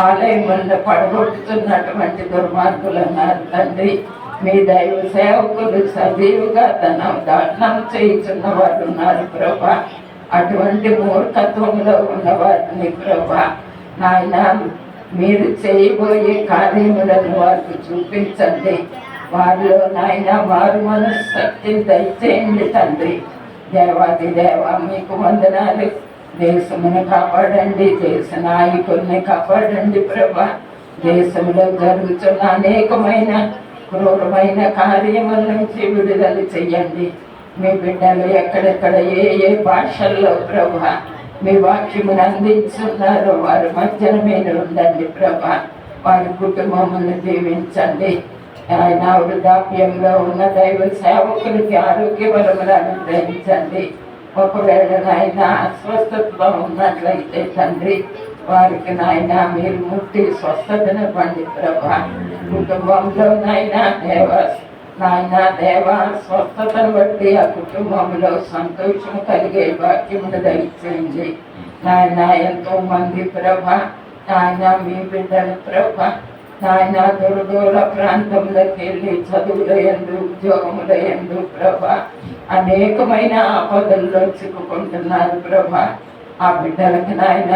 ఆలయములను పడగొట్టుతున్నటువంటి దుర్మార్గులు ఉన్నారు తండ్రి. మీ దైవ సేవకులు సజీవుగా తన దానం చేయుచున్న వారు ఉన్నారు ప్రభా. అటువంటి మూర్ఖత్వంలో ఉన్న వారిని ప్రభా నాయన మీరు చేయబోయే కార్యములను వారికి చూపించండి. వారిలో నాయన వారు మనశక్తిని దయచేయండి తండ్రి. దేవాది దేవ మీకు వందనాలు. దేశమును కాపాడండి, దేశ నాయకుల్ని కాపాడండి ప్రభా. దేశంలో జరుగుతున్న అనేకమైన క్రూరమైన కార్యముల నుంచి విడుదల చెయ్యండి. మీ బిడ్డలు ఎక్కడెక్కడ ఏ ఏ భాషల్లో ప్రభా మీ వాక్యమును అందించున్నారో వారి మధ్యన మీరు ఉండండి ప్రభా. వారి కుటుంబమును దీవించండి. ఆయన వృద్ధాప్యంలో ఉన్న దైవ సేవకులకి ఆరోగ్య బలములు అనుగ్రహించండి. ఒకవేళ నాయన అస్వస్థతలో ఉన్నట్లయితే తండ్రి వారికి నాయన మీరు ముట్టి స్వస్థతనివ్వండి ప్రభా. కుటుంబంలో నాయన దేవ స్వస్థతను బట్టి ఆ కుటుంబంలో సంతోషం కలిగే వాక్యమును దయచేయండి నాయన. ఎంతో మంది ప్రభా నాయన మీ బిడ్డలు ప్రభా నాయన దూర ప్రాంతంలోకి వెళ్ళి చదువుల యందు ఉద్యోగముల యందు ప్రభా అనేకమైన ఆపదల్లో చిక్కుకుంటున్నారు ప్రభా. ఆ బిడ్డలకి నాయన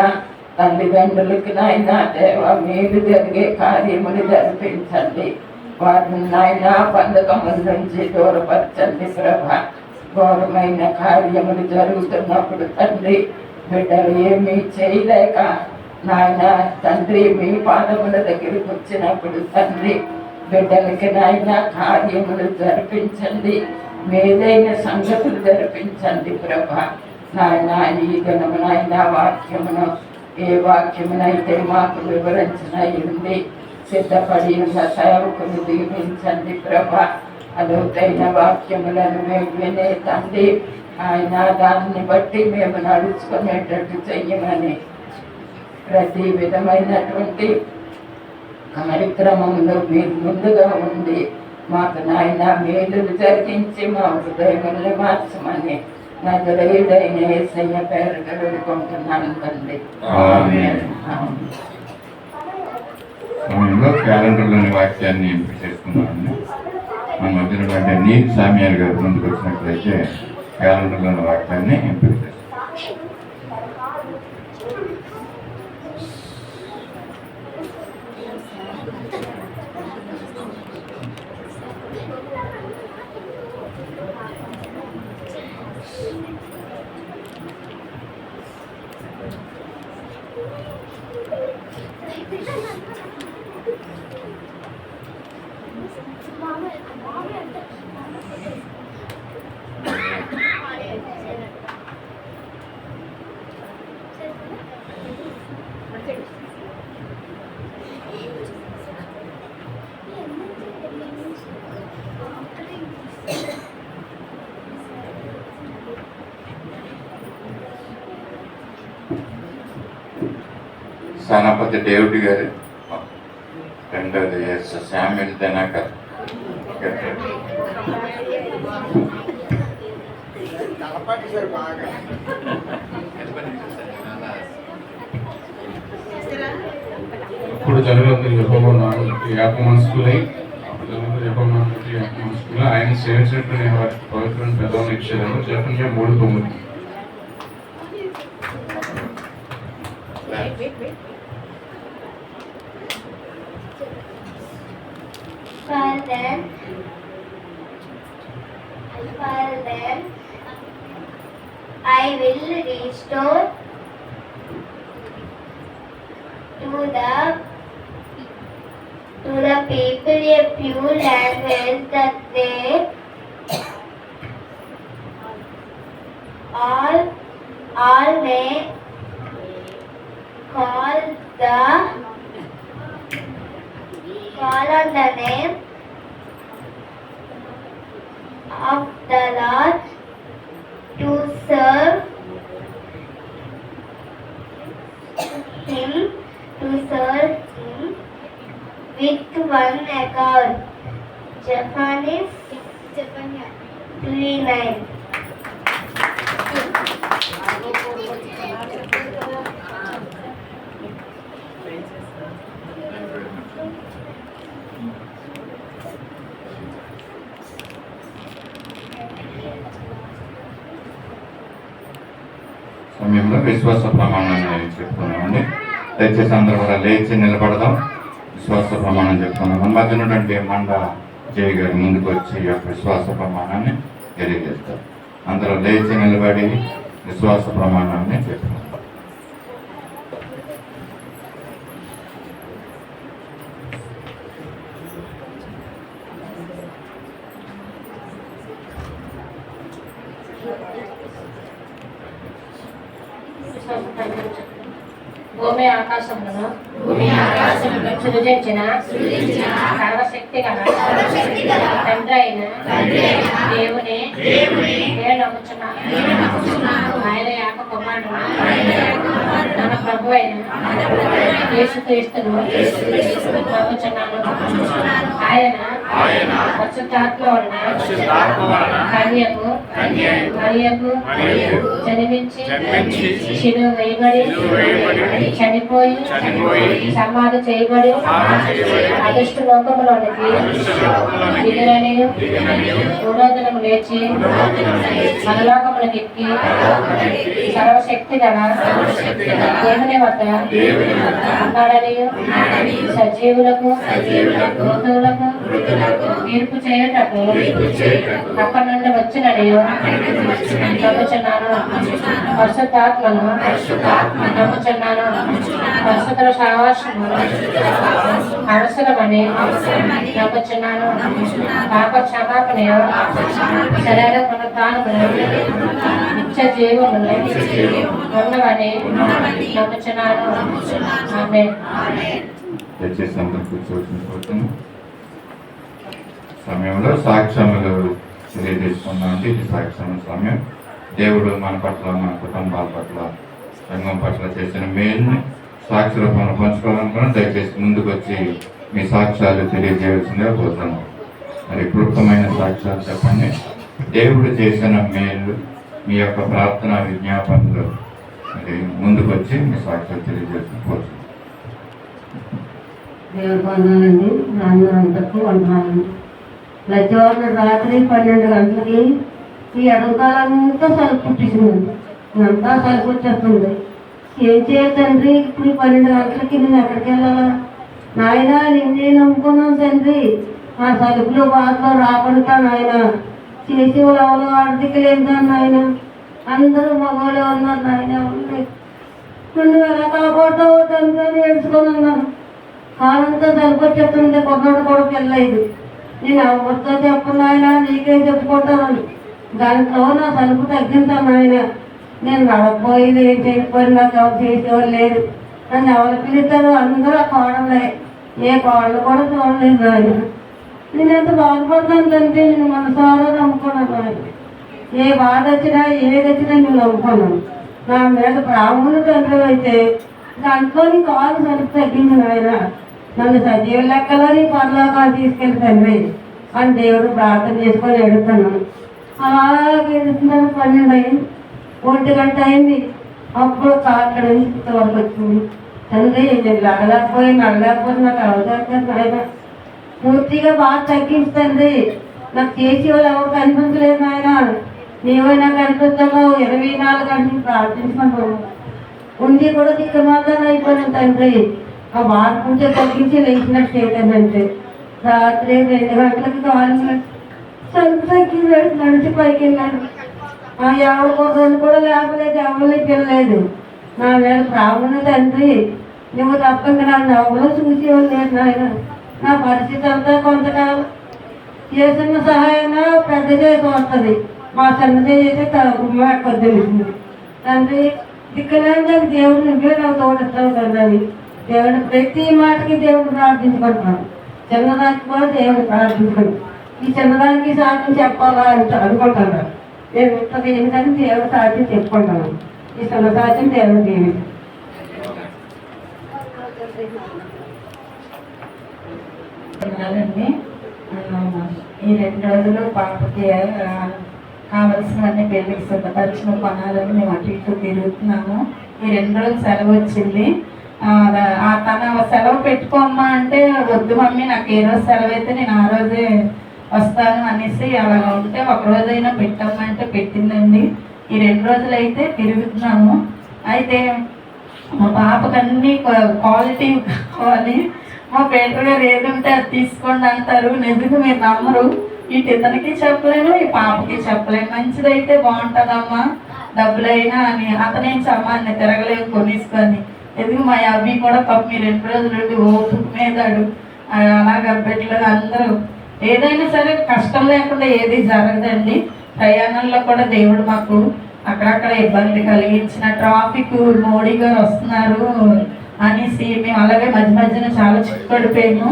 తల్లిదండ్రులకి నాయన దేవ మీరు జరిగే కార్యములు జరిపించండి. వారిని నాయన బంధకముల నుంచి దూరపరచండి ప్రభా. ఘోరమైన కార్యములు జరుగుతున్నప్పుడు తండ్రి బిడ్డలు ఏమీ చేయలేక నాయన తండ్రి మీ పాదముల దగ్గరికి వచ్చినప్పుడు తండ్రి బిడ్డలకి నాయన కార్యములు జరిపించండి. మేలైన సంగతులు జరిపించండి ప్రభా. నాయన ఈ దినము నాయన వాక్యమును ఏ వాక్యమునైతే మాకు వివరించిన ఉంది సిద్ధపడి ఉన్న సేవకులు దీవించండి ప్రభా. అలోతైన వాక్యములను మేము వినే తండ్రి ఆయన దాన్ని బట్టి మేము నడుచుకునేటట్టు చెయ్యమని ప్రతి విధమైనటువంటి కార్యక్రమంలో మీరు ముందుగా ఉండి మాకు నాయన మేలులు జరిగించి మా హృదయముల్ని మార్చమని నజరేయుడైన యేసయ్య పేరుగా వేడుకుంటున్నాను తండ్రి. సమయంలో క్యాలెండర్లోని వాక్యాన్ని ఎంపిక చేసుకున్నామండి. మన మధ్యలో అంటే నీల్ సామ్యాల్ గారు ముందుకు వచ్చినట్లయితే క్యాలెండర్లోని వాక్యాన్ని ఎంపిక చేస్తాం. సేనాపతి డేవిడ్ గారు, రెండోది శామ్యుల్ దినకర్. ఇప్పుడు జరుగుతుంది యాప మనస్కులై ఆయన సేవించినట్టు వారికి పవిత్రమైన పెద్దవాళ్ళు ఇచ్చేదాన్ని జపనీయ 3:9. Then I will restore to the people a pure land where that they all may call on the name of the Lord to serve him with one accord. Zephaniah 3:9. సమయంలో విశ్వాస ప్రమాణాన్ని చెప్తున్నామండి. దయచేసి అందరూ కూడా లేచి నిలబడదాం. విశ్వాస ప్రమాణం చెప్తున్నాం. మన మధ్య ఉన్నటువంటి మండ జయ గారి ముందుకు వచ్చి ఈ యొక్క విశ్వాస ప్రమాణాన్ని తెలియజేస్తారు. అందరూ లేచి నిలబడి విశ్వాస ప్రమాణాన్ని చెప్తాం. భూమి ఆకాశములను సృజించిన సర్వశక్తి గల తండ్రి అయిన దేవుని నేను నమ్ముచున్నాను. ఆయన యొక్క కుమారుడు మన ప్రభు అయిన యేసుక్రీస్తును నమ్ముచున్నాను. ఆయన పరిశుద్ధాత్మ వలన కన్యకు జన్మించి శిలువ వేయబడి చనిపోయి సమాధి చేయబడి అదృష్ట లోకములోనికి దిగులని మూడో దినము లేచి పరలోకములకు ఎక్కి సర్వశక్తి గల దేవుని వద్ద ఉన్నాడని సజీవులకు మృతువులకు తీర్పు చేయటకు అక్కడి నుండి వచ్చినని నమ్ముచున్నాను. పరిశుద్ధాత్మను నమ్ముచున్నాను. పరిశుద్ధుల సహవాసము అవసరమని నమ్ముచున్నాను. పాప క్షమాపణ శరీర పునరుద్ధానమును నిత్య జీవమును ఉన్నవని నమ్ముచున్నాను. ఆమేన్. దయచేసి అందరూ కూర్చోవలసిన సమయంలో సాక్ష్యములు తెలియజేసుకున్నామంటే ఇది సాక్ష్యముల సమయం. దేవుడు మన పట్ల, మన కుటుంబాల పట్ల, సంఘం పట్ల చేసిన మేలుని సాక్షి రూపంలో పంచుకోవాలనుకున్నాను. దయచేసి ముందుకు వచ్చి మీ సాక్ష్యాలు తెలియజేయాల్సిందిగా కోరుతున్నాను. మరి క్లుప్తమైన సాక్ష్యాలు చెప్పండి. దేవుడు చేసిన మేలు, మీ యొక్క ప్రార్థన విజ్ఞాపనలు మరి ముందుకు వచ్చి మీ సాక్ష్యాలు తెలియజేసిన కోరుతున్నాను. దేవుడు వందనండి. అందరికీ వందనాలండి. ప్రతివారం రాత్రి 12 గంటలకి ఈ అడుగుతాలంతా సలుపు పుట్టించిందండి. అంతా సలుపు వచ్చేస్తుంది. ఏం చేయాలి తండ్రి, ఇప్పుడు 12 గంటలకి నేను ఎక్కడికి వెళ్ళాలా? నాయన నిన్నే నమ్ముకున్నాను తండ్రి, ఆ సలుపులు బాధలో రాబడతా నాయన. చేసి వాళ్ళు ఎవరు ఆర్థిక లేదు నాయన, అందరూ మగవాళ్ళే ఉన్నారు నాయన. నువ్వు ఎలా కాపాడుతావు తండ్రి అని ఏడ్చుకొని ఉన్నాను. కాలంతో సలుపు వచ్చేస్తుంది. కొన్నాడు కూడా పెళ్ళలేదు. నేను ఎవరితో చెప్పను ఆయన, నీకే చెప్పుకుంటాను. దాంట్లో నా సలుపు తగ్గించాను ఆయన. నేను నడకపోయేది ఏం చేయకపోయి నాకు ఎవరు చేసేవాళ్ళు లేదు. నన్ను ఎవరు పిలుస్తారు? అందరూ కోడలే. ఏ కోడలు కూడా చూడలేదు ఆయన. నేను ఎంత బాధపడతాను తండ్రి, నేను మనసారా నమ్ముకున్నాను ఆయన. ఏ బాధ వచ్చినా ఏది వచ్చినా నేను నమ్ముకున్నాను. నా మీద బ్రాహ్మణుడు తండ్రి అయితే దాంట్లో నీ కాలు సలుపు తగ్గించిన ఆయన. నన్ను సజీవ లెక్కలో నీ పరలోకాలు తీసుకెళ్ళి తండ్రి అని దేవుడు ప్రార్థన చేసుకొని ఎడుతున్నాను. అలాగే ఎడుతున్నాను. 12 అయింది, 1 గంట అయింది. అప్పుడు అక్కడ నుంచి వరకు వచ్చింది. తండ్రి నేను నడలేకపోయి నాకు అవకాశం ఆయన పూర్తిగా బాగా తగ్గించండి. నాకు చేసి వాళ్ళు ఎవరు కనిపించలేదు ఆయన. నీవే నాకు కనిపిస్తున్నావు. 24 గంటలు ప్రార్థించుకుంటాను. ఉండి కూడా దిక్కుమాలని అయిపోయాను తండ్రి. ఆ మార్పుంటే తగ్గించి లేచినట్టు చేయలేదంటే రాత్రి 2 గంటలకి కావాలి సరుకు తగ్గి నడిచి పైకి వెళ్ళాను. ఆ ఎవరి కోసం కూడా లేపలేదు, ఎవరిని పిల్లలేదు. నా మీద బ్రాహ్మణ తండ్రి, నువ్వు తప్పక నన్ను ఎవరో చూసేవాళ్ళు లేదు నాయన. నా పరిస్థితి అంతా కొంతకాలం చేసిన సహాయం పెద్ద చేసి వస్తుంది. మా తండ్రి అయితే కొద్దింది. తండ్రి దిక్కులేని దేవుడు నువ్వే నాకు తోడుస్తావు తండ్రి. దేవుడు ప్రతి మాటకి దేవుడు ప్రార్థించుకుంటున్నాను. చిన్నదానికి కూడా దేవుడు ప్రార్థించుకుంటాను. ఈ చిన్నదానికి సాధ్యం చెప్పాలా అంటే అనుకుంటున్నాను. నేను ఇంతది ఏంటని దేవుడు సాధ్యం చెప్పుకుంటాను. ఈ చిన్న సాధ్యం దేవుడు దేవి. ఈ 2 రోజులు పాపకి కావలసినవన్నీ పెళ్ళికి సిద్ధపరిచిన కొనాలని మేము అటు ఇటు తిరుగుతున్నాము. ఈ 2 రోజులు సెలవు వచ్చింది. తన సెలవు పెట్టుకోమ్మా అంటే వద్దు మమ్మీ, నాకు ఏ రోజు సెలవు అయితే నేను ఆ రోజే వస్తాను అనేసి అలా ఉంటే 1 రోజైనా పెట్టమ్మా అంటే పెట్టిందండి. ఈ 2 రోజులు అయితే తిరుగుతున్నాము. అయితే మా పాపకు అన్నీ క్వాలిటీ కావాలి. మా పేటర్ గారు ఏది ఉంటే అది తీసుకోండి అంటారు. నిజంగా మీరు నమ్మరు. ఇటు ఇతనికి చెప్పలేను, ఈ పాపకి చెప్పలేను. మంచిదైతే బాగుంటుందమ్మా, డబ్బులైనా అని అతనేం చమ్మాన్ని తిరగలేము కొనేసుకొని. ఎందుకు మా అవి కూడా పాప మీరు 2 రోజులు నుండి ఓపిక మీదాడు అలాగా బిడ్డలు అందరూ. ఏదైనా సరే కష్టం లేకుండా ఏది జరగదండి. ప్రయాణంలో కూడా దేవుడు మాకు అక్కడక్కడ ఇబ్బంది కలిగించిన ట్రాఫిక్ మోడీ గారు వస్తున్నారు అనేసి మేము అలాగే మధ్య మధ్యన చాలా చిక్కుపడిపోయాము.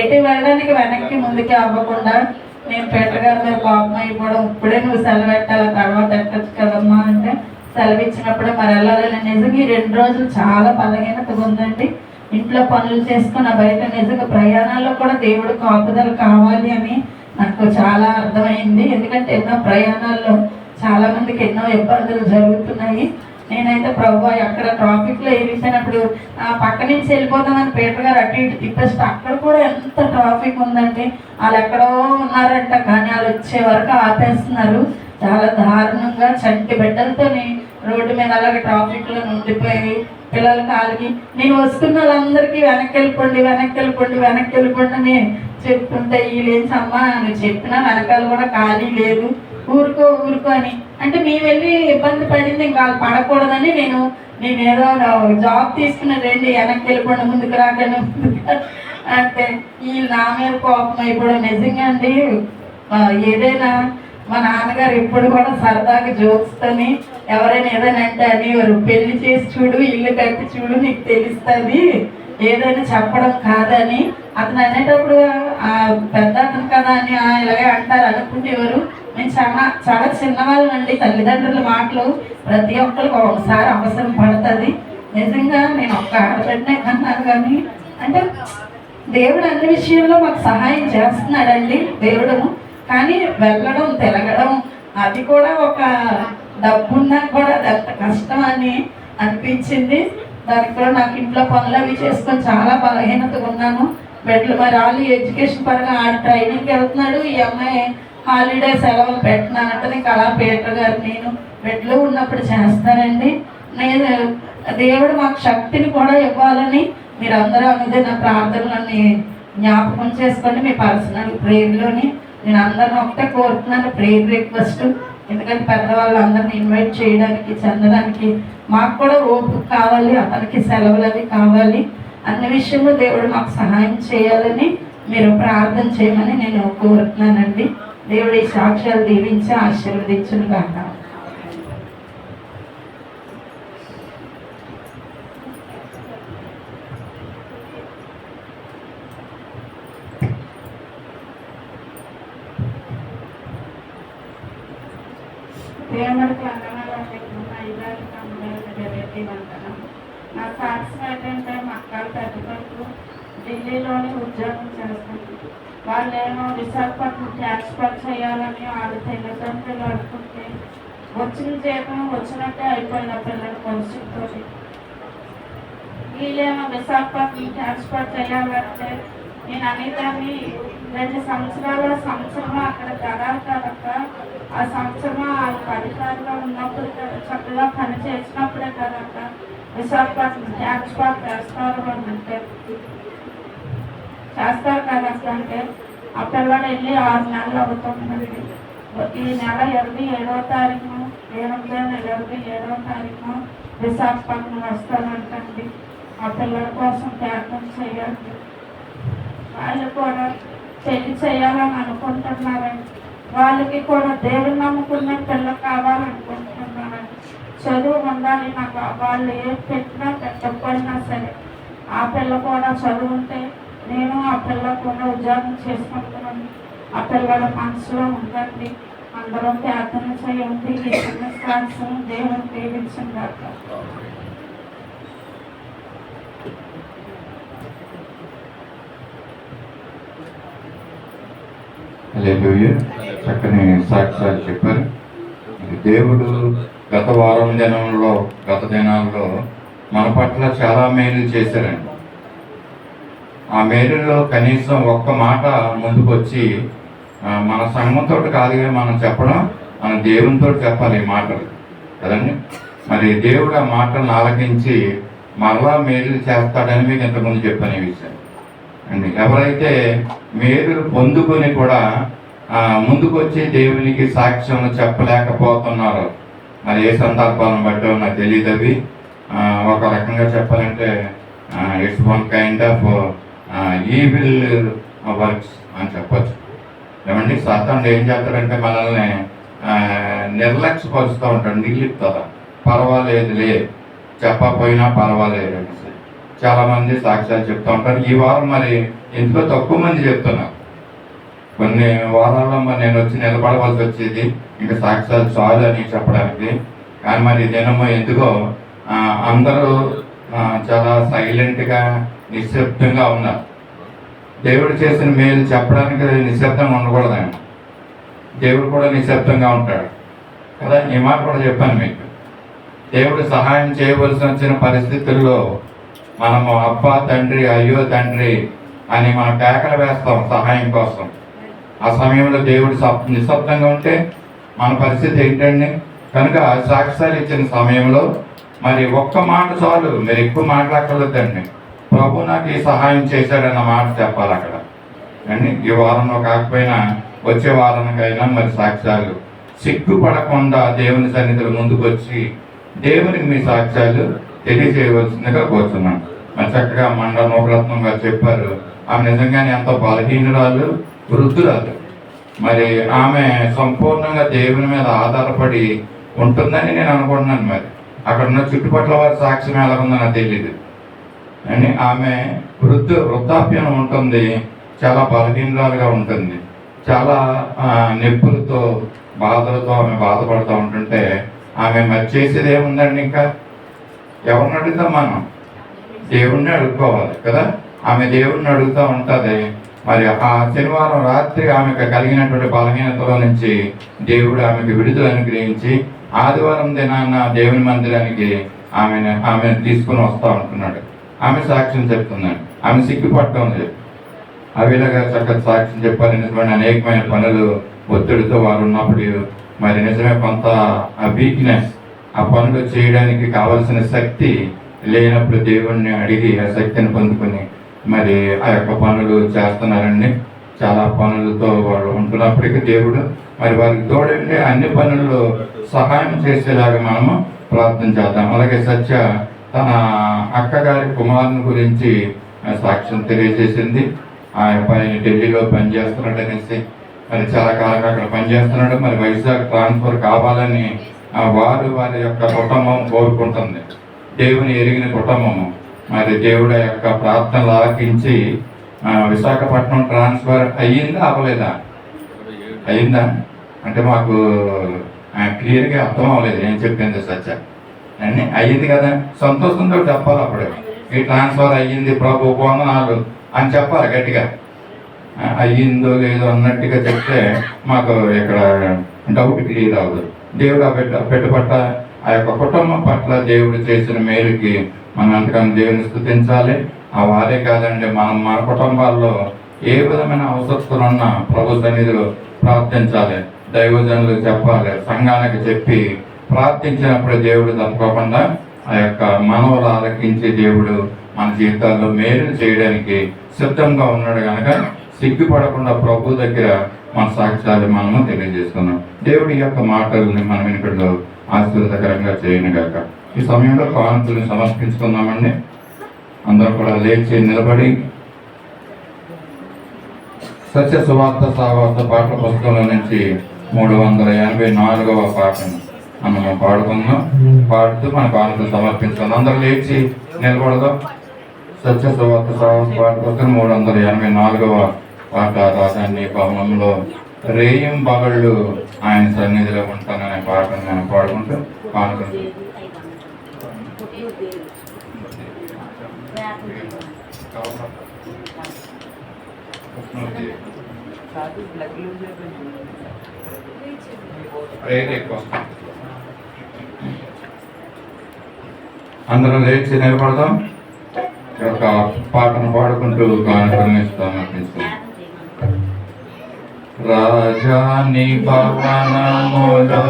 ఎటు వెళ్ళడానికి వెనక్కి ముందుకి అవ్వకుండా నేను పేటర్ గారి మీద కోపం అయిపోవడం, ఇప్పుడే నువ్వు సెలవు పెట్టాలి తర్వాత ఎట్టచ్చు కదమ్మా అంటే సెలవు ఇచ్చినప్పుడే మరి వెళ్ళాలని. నిజంగా ఈ 2 రోజులు చాలా బలహీనత ఉందండి. ఇంట్లో పనులు చేసుకున్న బయట నిజంగా ప్రయాణాల్లో కూడా దేవుడు కాపుదల కావాలి అని నాకు చాలా అర్థమైంది. ఎందుకంటే ఎన్నో ప్రయాణాల్లో చాలా మందికి ఎన్నో ఇబ్బందులు జరుగుతున్నాయి. నేనైతే ప్రభు అక్కడ ట్రాఫిక్లో ఇరిగిపోయినప్పుడు పక్క నుంచి వెళ్ళిపోతామని పేటర్ గారు అటు ఇటు తిప్పేస్తే అక్కడ కూడా ఎంత ట్రాఫిక్ ఉందండి. వాళ్ళు ఎక్కడో ఉన్నారంట, కానీ వాళ్ళు వచ్చే వరకు ఆపేస్తున్నారు. చాలా దారుణంగా చంటి బిడ్డలతోని రోడ్డు మీద అలాగే ట్రాఫిక్లో ఉండిపోయి పిల్లల కాలికి నేను వస్తున్న వాళ్ళందరికీ వెనక్కి వెళ్ళిపోండి అని చెప్తుంటే వీళ్ళేంచమ్మా నువ్వు చెప్పినా వెనకాల కూడా ఖాళీ లేదు, ఊరుకో అని అంటే మేము వెళ్ళి ఇబ్బంది పడింది ఇంకా వాళ్ళు పడకూడదని నేనేదో జాబ్ తీసుకున్న రండి వెనక్కి వెళ్ళిపోండి ముందుకు రాకండి అంటే వీళ్ళు నా మీద కోపం అయిపోవడం. నిజంగా అండి ఏదైనా మా నాన్నగారు ఎప్పుడు కూడా సరదాగా జోక్స్తోని ఎవరైనా ఏదైనా అంటే అనేవారు, పెళ్లి చేసి చూడు ఇల్లు కట్టి చూడు నీకు తెలుస్తుంది, ఏదైనా చెప్పడం కాదని. అతను అనేటప్పుడు పెద్ద అతను కదా అని ఇలాగే అంటారు అనుకునేవారు. నేను చాలా చిన్నవాళ్ళనండి. తల్లిదండ్రుల మాటలు ప్రతి ఒక్కరికి ఒకసారి అవసరం పడుతుంది. నిజంగా నేను ఒక్క ఆడబిడ్డనే కన్నాను, కానీ అంటే దేవుడు అన్ని విషయంలో మాకు సహాయం చేస్తున్నాడండి దేవుడు. కానీ వెళ్ళడం తిరగడం అది కూడా ఒక డబ్బున్నా కూడా అది ఎంత కష్టం అని అనిపించింది. దానికి కూడా నాకు ఇంట్లో పనులు అవి చేసుకొని చాలా బలహీనతగా ఉన్నాను. బిడ్డలు మరి వాళ్ళు ఎడ్యుకేషన్ పరంగా ఆడ ట్రైనింగ్కి వెళ్తున్నాడు, ఈ అమ్మాయి హాలిడే సెలవులు పెట్టినానంటే నీకు అలా పేటర్ గారు నేను బిడ్డలు ఉన్నప్పుడు చేస్తానండి. నేను దేవుడు మాకు శక్తిని కూడా ఇవ్వాలని మీరందరూ అనేది నా ప్రార్థనలన్నీ జ్ఞాపకం చేసుకోండి. మీ పర్సనల్ ప్రేయర్లోని నేను అందరిని ఒకటే కోరుతున్నాను, ప్రేయర్ రిక్వెస్ట్. ఎందుకంటే పెద్దవాళ్ళందరినీ ఇన్వైట్ చేయడానికి చెందడానికి మాకు కూడా ఓపిక కావాలి, అతనికి సెలవులు అవి కావాలి. అన్ని విషయంలో దేవుడు మాకు సహాయం చేయాలని మీరు ప్రార్థన చేయమని నేను కోరుతున్నానండి. దేవుడు ఈ సాక్ష్యాలు దీవించి ఆశీర్వదించును గాక. దేవుడికి అందమైన నా సాక్షి ఏంటంటే మా అక్కలు పెద్ద కొడుకు ఢిల్లీలోని ఉద్యోగం చేస్తుంది. వాళ్ళేమో విశాఖపట్నం ట్రాన్స్ఫర్ చేయాలని వాళ్ళ తల్లిదండ్రులు అనుకుంటే వచ్చిన జీతం వచ్చినట్టే అయిపోయిన పిల్లల భవిష్యత్తుతో. వీళ్ళేమో విశాఖపట్నం ట్రాన్స్ఫర్ చేయాలంటే నేను అనేదాన్ని 2 సంవత్సరం అక్కడ గడాలి కనుక ఆ సంవత్సరం వాళ్ళ అధికారులు ఉన్నప్పుడు చక్కగా పని చేసినప్పుడే కనుక విశాఖపట్నం ట్రాన్స్ఫర్ చేస్తారు అని అంటే చేస్తారు కదా అంటే ఆ పిల్లలు వెళ్ళి 6 నెలలు అవుతుందండి. ఈ నెల 27వ తారీఖు 27వ తారీఖు విశాఖపట్నం వస్తానంటండి. ఆ పిల్లల కోసం త్యాగం చేయాలి. వాళ్ళు కూడా పెళ్లి చేయాలని అనుకుంటున్నారండి. వాళ్ళకి కూడా దేవుని నమ్ముకునే పిల్ల కావాలనుకుంటున్నానండి. చదువు ఉండాలి నాకు. వాళ్ళు ఏ పెట్టినా పెట్టకపోయినా సరే ఆ పిల్ల కూడా చదువుంటే నేను ఆ పిల్ల కూడా ఉద్యోగం చేసుకుంటానని ఆ పిల్లల మనసులో ఉందండి. అందరం ప్రార్థన చేయండి. ఈ చిన్న సాహసం దేవుని దీవించిందాక. హల్లెలూయా. చక్కని సాక్ష్యాలు చెప్పారు. దేవుడు గత దినాల్లో మన పట్ల చాలా మేలు చేశారండి. ఆ మేలులో కనీసం ఒక్క మాట ముందుకు వచ్చి మన సంఘంతో కాదు మనం చెప్పడం, మన దేవునితో చెప్పాలి ఈ మాటలు కదండి. మరి దేవుడు ఆ మాటలను ఆలకించి మరలా మేలు చేస్తాడని మీకు ఇంతకుముందు చెప్పాను ఈ విషయం అండి. ఎవరైతే మేలు పొందుకొని కూడా ముందుకు వచ్చి దేవునికి సాక్ష్యం చెప్పలేకపోతున్నారో, మరి ఏ సందర్భాలను బట్టో నాకు తెలియదు. అవి ఒక రకంగా చెప్పాలంటే it's one kind of evil works అని చెప్పచ్చు. ఏమండి, సాతానుడు ఏం చేస్తాడంటే మనల్ని నిర్లక్ష్యపరుస్తూ ఉంటాడు, నిర్లిప్తత. పర్వాలేదులే, చెప్పకపోయినా పర్వాలేదు అనేసి చాలామంది సాక్ష్యాలు చెప్తూ ఉంటారు. ఈ వారం మరి ఎందుకో తక్కువ మంది చెప్తున్నారు. కొన్ని వారాల్లో మరి నేను వచ్చి నిలబడవలసి వచ్చేది, ఇంకా సాక్ష్యాలు చాలు అని చెప్పడానికి. కానీ మరి దినము ఎందుకో అందరూ చాలా సైలెంట్గా నిశ్శబ్దంగా ఉన్నారు. దేవుడు చేసిన మేలు చెప్పడానికి నిశ్శబ్దంగా ఉండకూడదండి. దేవుడు కూడా నిశ్శబ్దంగా ఉంటాడు కదా. ఈ మాట కూడా చెప్పాను మీకు. దేవుడు సహాయం చేయవలసి వచ్చిన పరిస్థితుల్లో మనము అబ్బా తండ్రి, అయ్యో తండ్రి అని మనం కేకలు వేస్తాం సహాయం కోసం. ఆ సమయంలో దేవుడు నిశ్శబ్దంగా ఉంటే మన పరిస్థితి ఏంటండి? కనుక సాక్ష్యాలు ఇచ్చిన సమయంలో మరి ఒక్క మాట చాలు, మీరు ఎక్కువ మాట్లాడలేదండి. ప్రభు నాకు ఈ సహాయం చేశాడన్న మాట చెప్పాలి అక్కడ అండి. ఈ వారంలో కాకపోయినా వచ్చే వారానికైనా మరి సాక్ష్యాలు సిగ్గుపడకుండా దేవుని సన్నిధిలో ముందుకు వచ్చి దేవునికి మీ సాక్ష్యాలు తెలియజేయవలసిందిగా కోరుతున్నాను. మరి చక్కగా మండ నూకరత్నం గారు చెప్పారు. ఆమె నిజంగానే ఎంతో బలహీనురాలు, వృద్ధురాలు. మరి ఆమె సంపూర్ణంగా దేవుని మీద ఆధారపడి ఉంటుందని నేను అనుకుంటున్నాను. మరి అక్కడ ఉన్న చుట్టుపక్కల వారి సాక్ష్యం ఎలా ఉందో నాకు తెలియదు అని. ఆమె వృద్ధాప్యం ఉంటుంది, చాలా బలహీనరాలుగా ఉంటుంది, చాలా నొప్పులతో బాధలతో ఆమె బాధపడుతూ ఉంటుంటే ఆమె మరి చేసేది ఏముందండి? ఇంకా ఎవరిని అడుగుతాం మనం? దేవుణ్ణి అడుక్కోవాలి కదా. ఆమె దేవుణ్ణి అడుగుతూ ఉంటుంది. మరి ఆ శనివారం రాత్రి ఆమెకు కలిగినటువంటి బలహీనతలో నుంచి దేవుడు ఆమెకు విడుదల అనుగ్రహించి ఆదివారం దినాన్న దేవుని మందిరానికి ఆమెను తీసుకుని వస్తూ ఉంటున్నాడు. ఆమె సాక్ష్యం చెప్తున్నాడు. ఆమె సిగ్గుపడటం లేదు. అవిలాగా చక్కటి సాక్ష్యం చెప్పాలి. నిజమైన అనేకమైన పనులు ఒత్తిడితో వారు ఉన్నప్పుడు మరి నిజమే కొంత వీక్నెస్, ఆ పనులు చేయడానికి కావలసిన శక్తి లేనప్పుడు దేవుణ్ణి అడిగి ఆ శక్తిని పొందుకొని మరి ఆ యొక్క పనులు చేస్తున్నారండి. చాలా పనులతో వాళ్ళు ఉంటున్నప్పటికీ దేవుడు మరి వారికి తోడండి అన్ని పనుల్లో సహాయం చేసేలాగా మనము ప్రార్థన చేద్దాం. అలాగే సత్య తన అక్కగారి కుమారుని గురించి సాక్ష్యం తెలియజేసింది. ఆ అబ్బాయి ఢిల్లీలో పనిచేస్తున్నాడు అనేసి, మరి చాలా కాలంగా అక్కడ పనిచేస్తున్నాడు. మరి వైజాగ్ ట్రాన్స్ఫర్ కావాలని వారి యొక్క కుటుంబం కోరుకుంటుంది. దేవుని ఎరిగిన కుటుంబము. మరి దేవుడు యొక్క ప్రార్థనలు ఆలకించి విశాఖపట్నం ట్రాన్స్ఫర్ అయ్యిందా అవ్వలేదా? అయ్యిందా అంటే మాకు క్లియర్గా అర్థం అవ్వలేదు ఏం చెప్పింది సత్య అన్నీ. అయ్యింది కదా, సంతోషంతో చెప్పాలి. అప్పుడు ఈ ట్రాన్స్ఫర్ అయ్యింది ప్రభు వందనాలు అని చెప్పాలి గట్టిగా. అయ్యిందో లేదో అన్నట్టుగా చెప్తే మాకు ఇక్కడ డౌట్ క్లియర్ అవ్వదు. దేవుడు పెట్టుబట్ట ఆ యొక్క కుటుంబం పట్ల దేవుడు చేసిన మేలుకి మనం అంతకన్నా దేవుని స్తుతించాలి. ఆ వారే కాదండి, మనం మన కుటుంబాల్లో ఏ విధమైన అవసరతలు ఉన్నా ప్రభు సన్నిధిలో ప్రార్థించాలి. దైవజనులు చెప్పాలి, సంఘానికి చెప్పి ప్రార్థించినప్పుడు దేవుడు తప్పకుండా ఆ యొక్క మనవలు ఆలకించి దేవుడు మన జీవితాల్లో మేలు చేయడానికి సిద్ధంగా ఉన్నాడు. కనుక సిగ్గుపడకుండా ప్రభు దగ్గర మన సాక్ష్యాలు మనము తెలియజేస్తున్నాం. దేవుడి యొక్క మాటల్ని మన వెనుకల్లో ఆశీర్వాదకరంగా చేయను గాక. ఈ సమయంలో కానుకలను సమర్పించుకుందామండి. అందరూ కూడా లేచి నిలబడి సత్య సువార్త సావార్త పాటల పుస్తకంలో నుంచి 384వ పాటను మనము పాడుకుందాం. పాడుతూ మన పాటలు సమర్పించుకుందాం. అందరూ లేచి నిలబడదాం. సత్య సువార్త సావార్త పాటల పుస్తకం 384వ పాట. రాజాన్ని భవనంలో రేయం బగళ్ళు ఆయన సన్నిధిలో ఉంటాననే పాటను మనం పాడుకుంటూ పాడుకుంటాం. అందరం లేచి నిలబడదాం. ఒక పాటను పాడుకుంటూ కానుకనిస్తాం. రాజాని భవనములో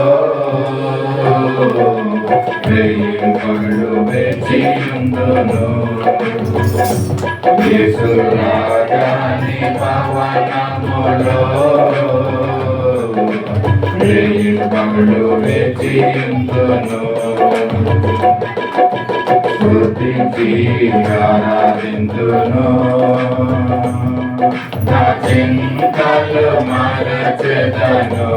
రేయింపగళ్ళు వేచియుందును. యేసు రాజాని భవనములో రేయింపగళ్ళు వేచియుందును. స్తుతించి ఆరాధింతును. నా చింతలు మరచెదను.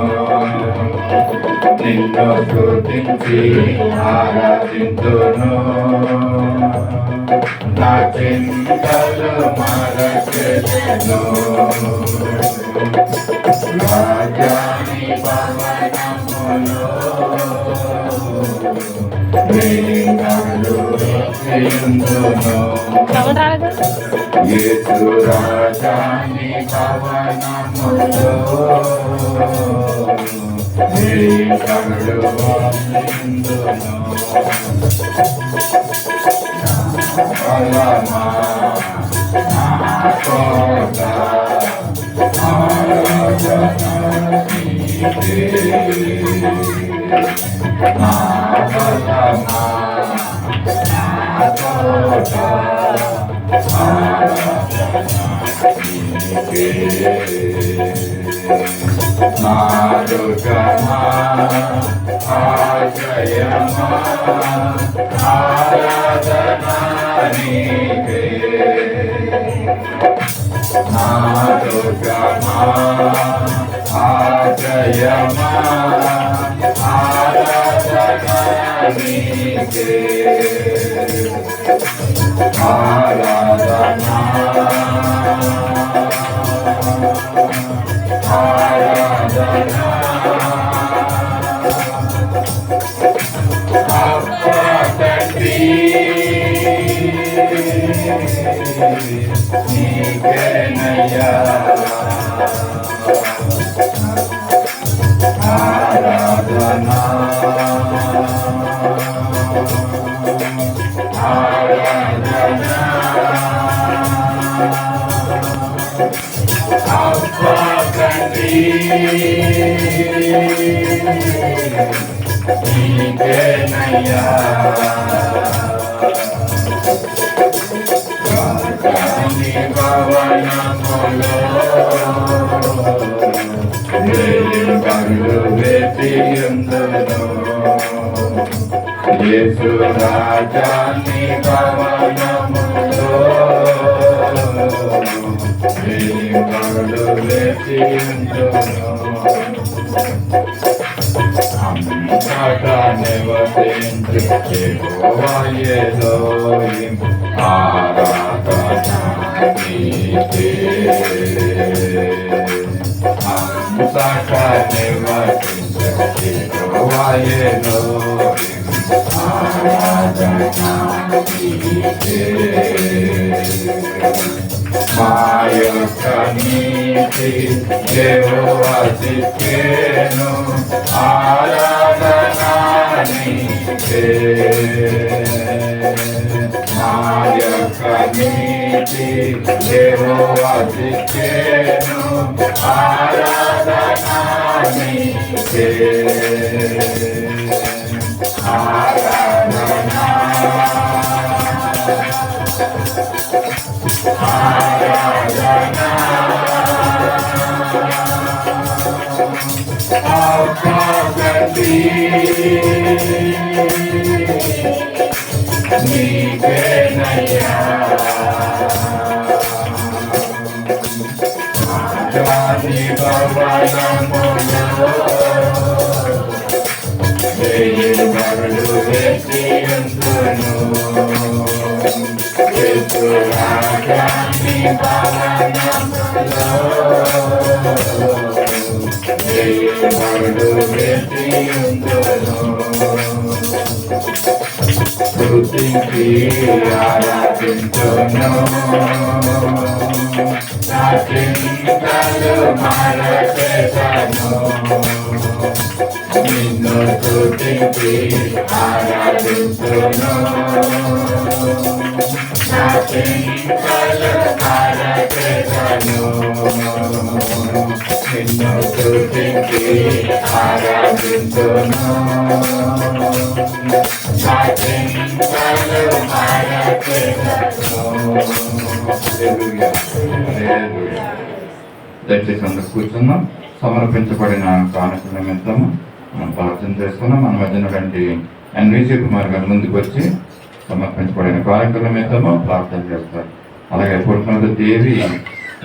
నిన్ను స్తుతించి ఆరాధింతును. నా చింతలు మరచెదను. రాజాని భవనములో యేసు రాజాని భవనములో నారుగమా ఆశ్రయమా ఆరాధనా నీకే. నారుగమా ఆశ్రయమా ఆరాధనా నీకే. ఆరాధనా ఆరాధనా అబ్బా తండ్రి నీకేనయ్యా. ఆరాధనా ఆరాధనా అబ్బా తండ్రి నీకేనయ్యా. రాజాని భవనములో రేయింపగళ్ళు వేచియుందును. యేసు రాజాని భవనములో రేయింపగళ్ళు వేచియుందును. అంతటా నివసించు యెహోవా ఎలోహిం ఆరాధనా నీకే. అంతటా నివసించు యెహోవా ఎలోహిం ఆరాధనా నీకే. మా యొక్క నీతి యెహోవా చిత్తేను ఆరాధనా నీకే. మా యొక్క నీతి యెహోవా చిత్తేను ఆరాధనా నీకే. ఆరాధనా ఆరాధనా అబ్బా తండ్రి నీకేనయ్యా. రాజాని భవనములో వెయ్యిబడులు వేసియుందును. యేసు రాజాని భవనములో వెయ్యిబడులు వేసియుందును. స్తుతించి ఆరాధించును. నా చింతలు మరచెదను. నిన్ను స్తుతించి ఆరాధించును. నా చింతలు మరచెదను. నిన్ను స్తుతించి ఆరాధించును. నా చింతలు మరచెదను. హల్లెలూయా, హల్లెలూయా. దయచేసి అందరూ కూర్చున్నాం. సమర్పించబడిన కానుక నిమిత్తం మనం ప్రార్థన చేసుకున్నాం. మన మధ్యనటువంటి ఎన్విసి కుమార్ గారు ముందుకు వచ్చి సమర్పించబడిన కానుక నిమిత్తము ప్రార్థన చేస్తారు. అలాగే పుట్టినరోజు దేవి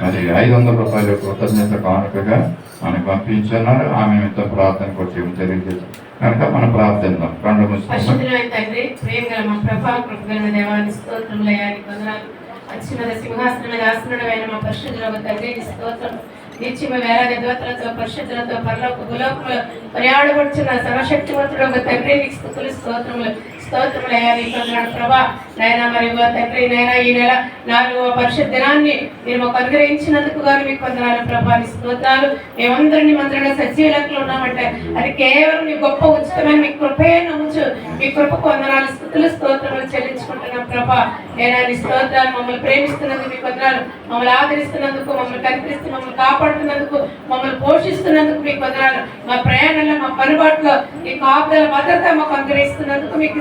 మరి 500 రూపాయల కృతజ్ఞత కానుకగా మనకు పంపించున్నారు. ఆమె నిమిత్తం ప్రార్థనకు వచ్చి తెలియజేస్తాం కనుక మనం ప్రార్థిద్దాం. కళ్ళు మూసుకుందాం. పరిశుద్ధులైన తండ్రి, ప్రేమ గల మా ప్రభా, కృపగల దేవాన్ని స్తోత్రములయ్యా, నీకు వందనాలు. అత్యున్నత సింహాసనం మీద ఆసనుడైన మా పరిశుద్ధులకు తండ్రి నీ స్తోత్రం. నిత్యము వేలాది దూతలతో పరిశుద్ధులతో పరలోక భూలోకములో పర్యాడబడుచున్న సర్వశక్తివంతుడు ఒక తండ్రి నీకు స్తుతులు స్తోత్రములయ్యా, నీకు వందనాలు ప్రభా. నాయనా మరి తండ్రి నాయనా ఈ నెల 4వ పరిశుద్ధ దినాన్ని మీరు మాకు అనుగ్రహించినందుకు గాను మీకు వందనాలు ప్రభా. నీ స్తోత్రాలు. మేమందరినీ మందిరంలో సజీవ లెక్కలు ఉన్నామంటే అది కేవలం నీ గొప్ప ఉచితమైన మీ కృపే నమ్ముచు మీ కృపకు వందనాలు స్తోత్రములు చెల్లించుకుంటున్నాం ప్రభా. నేను నీ స్తోత్రాలు. మమ్మల్ని ప్రేమిస్తున్నందుకు మీకు వందనాలు. మమ్మల్ని ఆదరిస్తున్నందుకు, మమ్మల్ని కనిపిస్తూ మమ్మల్ని కాపాడుతున్నందుకు, మమ్మల్ని పోషిస్తున్నందుకు మీకు వందనాలు. మా ప్రయాణంలో మా పనుబాటులో ఈ కాపుదల భద్రత మాకు అనుగ్రహిస్తున్నందుకు మీకు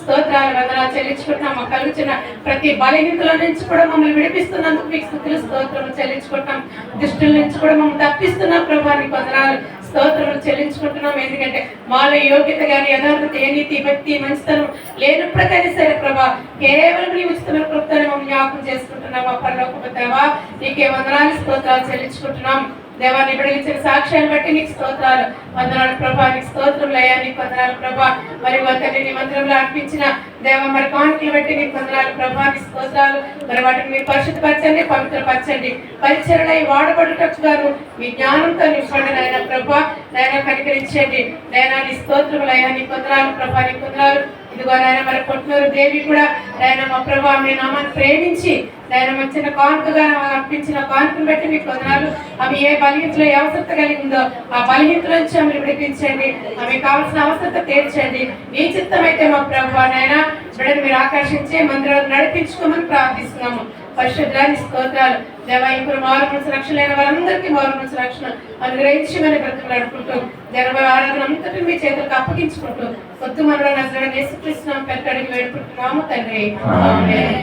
స్తోత్రాలు వందనాలు చెల్లించుకుంటున్నాం. మాకు కలుగుతున్న ప్రతి బలహీనతల నుంచి కూడా మమ్మల్ని విడిపిస్తున్నందుకు మీకు స్తోత్రములు చెల్లించుకుంటున్నాం. దుష్టుల నుంచి కూడా మమ్మల్ని తప్పిస్తున్నాం ప్రభా. నీకు వందనాలు స్తోత్రములు చెల్లించుకుంటున్నాం. ఎందుకంటే మాలో యోగ్యత కానీ యథార్థత, ఏ నీతి, భక్తి, మంచితనం లేనప్పటికైనా సరే ప్రభా, కేవలం నీ ఉచితమైన కృపను మమ్మల్ని జ్ఞాపకం చేసుకుంటున్నాం. మా పరలోకపు దేవా నీకే వందనాలు స్తోత్రాలు చెల్లించుకుంటున్నాం. దేవాన్ని విడిచిన సాక్ష్యాన్ని బట్టి నీకు స్తోత్రాలు వందనాలు ప్రభా. నీకు స్తోత్రములయ్యా, నీకు వందనాలు ప్రభా. మరి తండ్రి నీ మందిరంలో అర్పించిన దేవ మరి కానుకలు బట్టి నీకు వందనాలు ప్రభా. నీ స్తోత్రాలు. మరి వాటిని మీరు పరిశుద్ధపరచండి, పవిత్రపరచండి. పరిచరణై వాడబడుటట్టుగాను మీ జ్ఞానంతో నింపండి నాయన ప్రభా. నాయన కనికరించండి నాయన. నీ స్తోత్రములయ్యా, నీకు వందనాలు ప్రభా. నీకు వందనాలు. ఇదిగో నాయన మరి పుట్టినూరు దేవి కూడా నాయన మా ప్రభా మీ నామాన్ని ప్రేమించి నాయన వచ్చిన కానుకగా అర్పించిన కానుకను బట్టి మీకు వందనాలు. ఆమె ఏ బలహీనతలో ఏ అవసరత కలిగి ఉందో ఆ బలహీనతల నుంచి ఆమెను విడిపించండి. ఆమెకు కావాల్సిన అవసరత తీర్చండి. నీ చిత్తం అయితే మా ప్రభా నాయన బిడ్డను మీరు ఆకర్షించి మందిరాలు నడిపించుకోమని ప్రార్థిస్తున్నాము. పరిశుద్ధాన్ని స్తోత్రాలు. దేవా ఇప్పుడు మారు మనసు రక్షణ లేని వారందరికీ మారు మనసు రక్షణ అనుగ్రహించి మన బ్రతుకులు అడుకుంటూ జనభై ఆరాధన అంతటి మీ చేతులకు అప్పగించుకుంటూ కొద్ది మనలో నజరేయుడైన యేసుక్రీస్తు పెద్దడికి వేడుకుంటున్నాము తండ్రి. ఆమేన్.